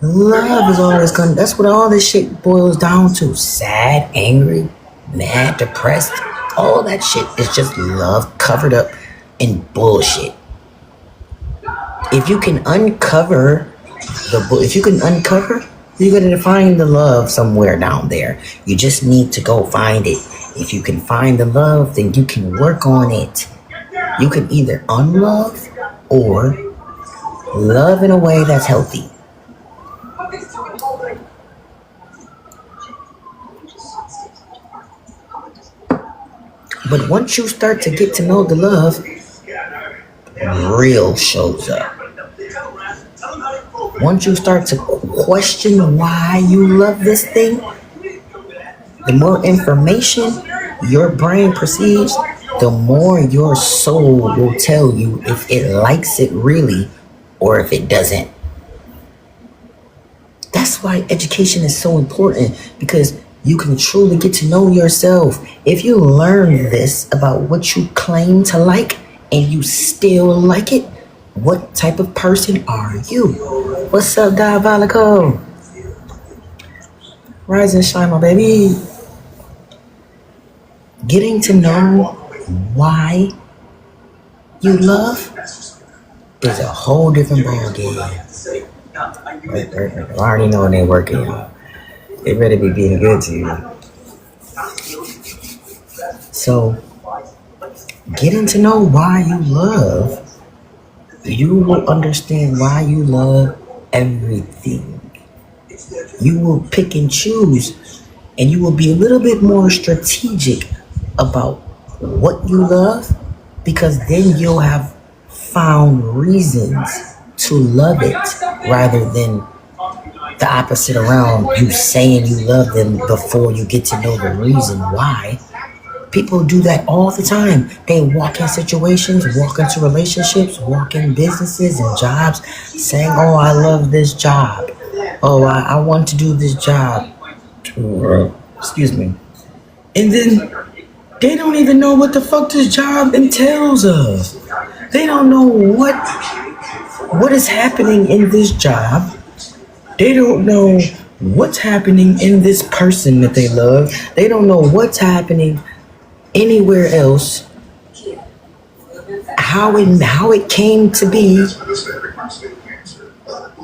Love is always gonna, that's what all this shit boils down to. Sad, angry, mad, depressed, all that shit is just love covered up in bullshit. If you can uncover you're gonna find the love somewhere down there. You just need to go find it. If you can find the love, then you can work on it. You can either unlove or love in a way that's healthy. But once you start to get to know the love, real shows up. Once you start to question why you love this thing, the more information your brain perceives, the more your soul will tell you if it likes it really or if it doesn't. That's why education is so important, because you can truly get to know yourself. If you learn this about what you claim to like and you still like it, what type of person are you? What's up, Diabolical? Rise and shine, my baby. Getting to know why you love is a whole different ballgame. I already know when they're working, y'all. They better be being good to you. So, getting to know why you love, you will understand why you love everything. You will pick and choose, and you will be a little bit more strategic about what you love, because then you'll have found reasons to love it rather than the opposite around, you saying you love them before you get to know the reason why. People do that all the time. They walk in situations, walk into relationships, walk in businesses and jobs saying, oh, I love this job. Oh, I want to do this job. Excuse me. And then they don't even know what the fuck this job entails of. They don't know what is happening in this job. They don't know what's happening in this person that they love. They don't know what's happening anywhere else. How it came to be.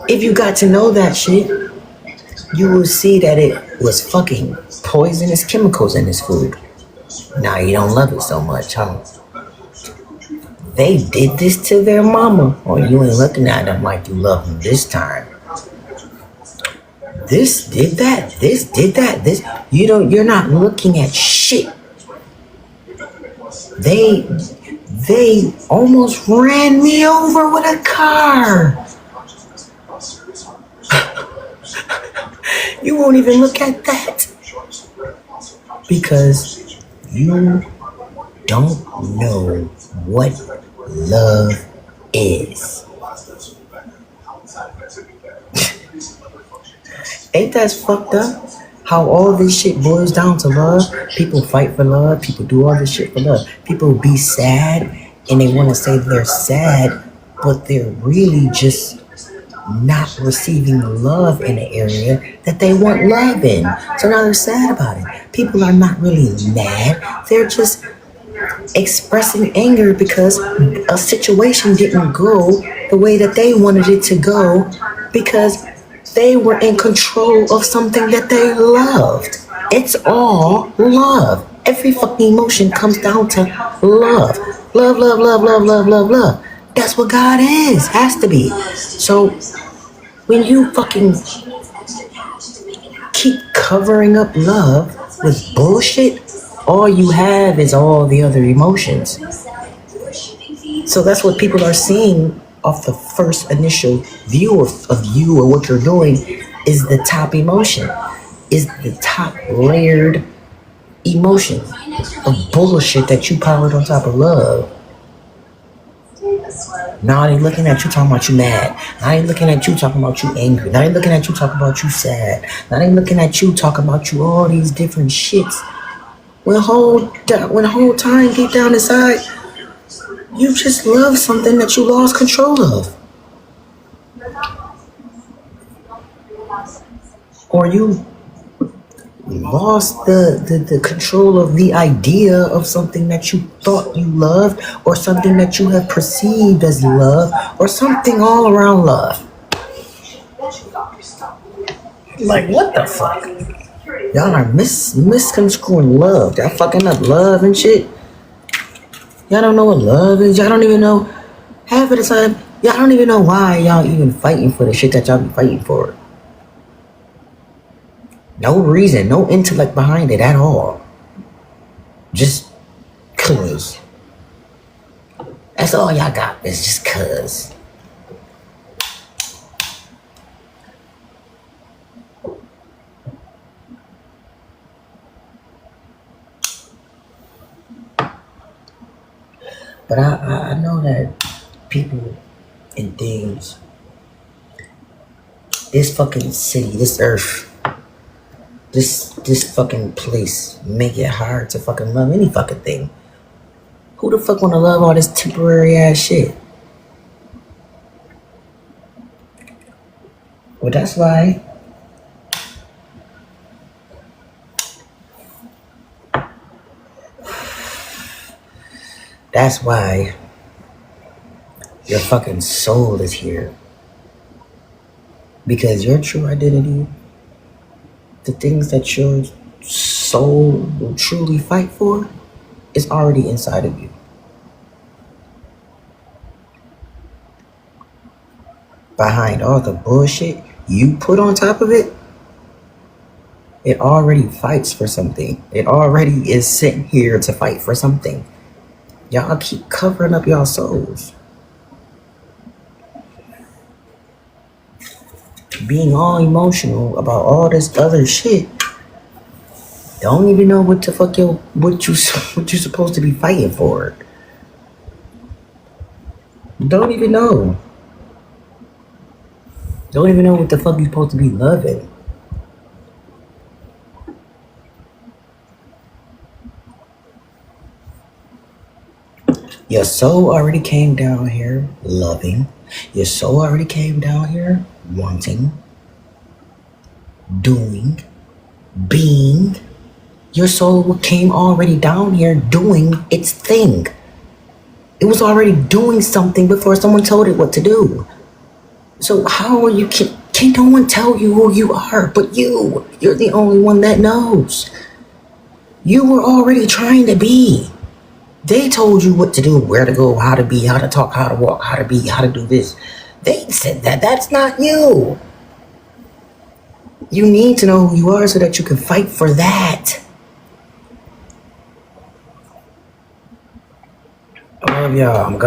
If you got to know that shit, you will see that it was fucking poisonous chemicals in this food. Now you don't love it so much, huh? They did this to their mama, or you ain't looking at them like you love them this time. This did that. This did that. This you're not looking at shit. They almost ran me over with a car. You won't even look at that because you don't know what love is. Ain't that fucked up? How all this shit boils down to love. People fight for love. People do all this shit for love. People be sad and they want to say they're sad, but they're really just not receiving love in an area that they want love in. So now they're sad about it. People are not really mad. They're just expressing anger because a situation didn't go the way that they wanted it to go because they were in control of something that they loved. It's all love. Every fucking emotion comes down to love. Love, love, love, love, love, love, love. That's what God is. Has to be. So when you fucking keep covering up love with bullshit, all you have is all the other emotions. So that's what people are seeing off the first initial view of you or what you're doing is the top emotion, is the top layered emotion of bullshit that you powered on top of love. Now they looking at you talking about you mad. Now they looking at you talking about you angry. Now they looking at you talking about you sad. Now they looking at you talking about you all these different shits. When the whole time deep down inside, you just love something that you lost control of. Or you lost the control of the idea of something that you thought you loved, or something that you have perceived as love, or something all around love. Like, what the fuck? Y'all are misconstruing love. Y'all fucking up love and shit. Y'all don't know what love is. Y'all don't even know. Half of the time, y'all don't even know why y'all even fighting for the shit that y'all be fighting for. No reason, no intellect behind it at all. Just cause. That's all y'all got, is just cause. But I know that people and things, this fucking city, this earth, this fucking place make it hard to fucking love any fucking thing. Who the fuck wanna love all this temporary ass shit? Well, that's why your fucking soul is here. Because your true identity, the things that your soul will truly fight for, is already inside of you. Behind all the bullshit you put on top of it, it already fights for something. It already is sitting here to fight for something. Y'all keep covering up y'all souls. Being all emotional about all this other shit. Don't even know what the fuck what you supposed to be fighting for. Don't even know. Don't even know what the fuck you're supposed to be loving. Your soul already came down here loving. Your soul already came down here wanting, doing, being. Your soul came already down here doing its thing. It was already doing something before someone told it what to do. So how are you, can no one tell you who you are but you? You're the only one that knows. You were already trying to be. They told you what to do, where to go, how to be, how to talk, how to walk, how to be, how to do this. They said that. That's not you. You need to know who you are so that you can fight for that. I love y'all. I'm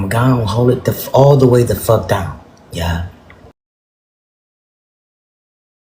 gone. Hold it all the way the fuck down. Yeah.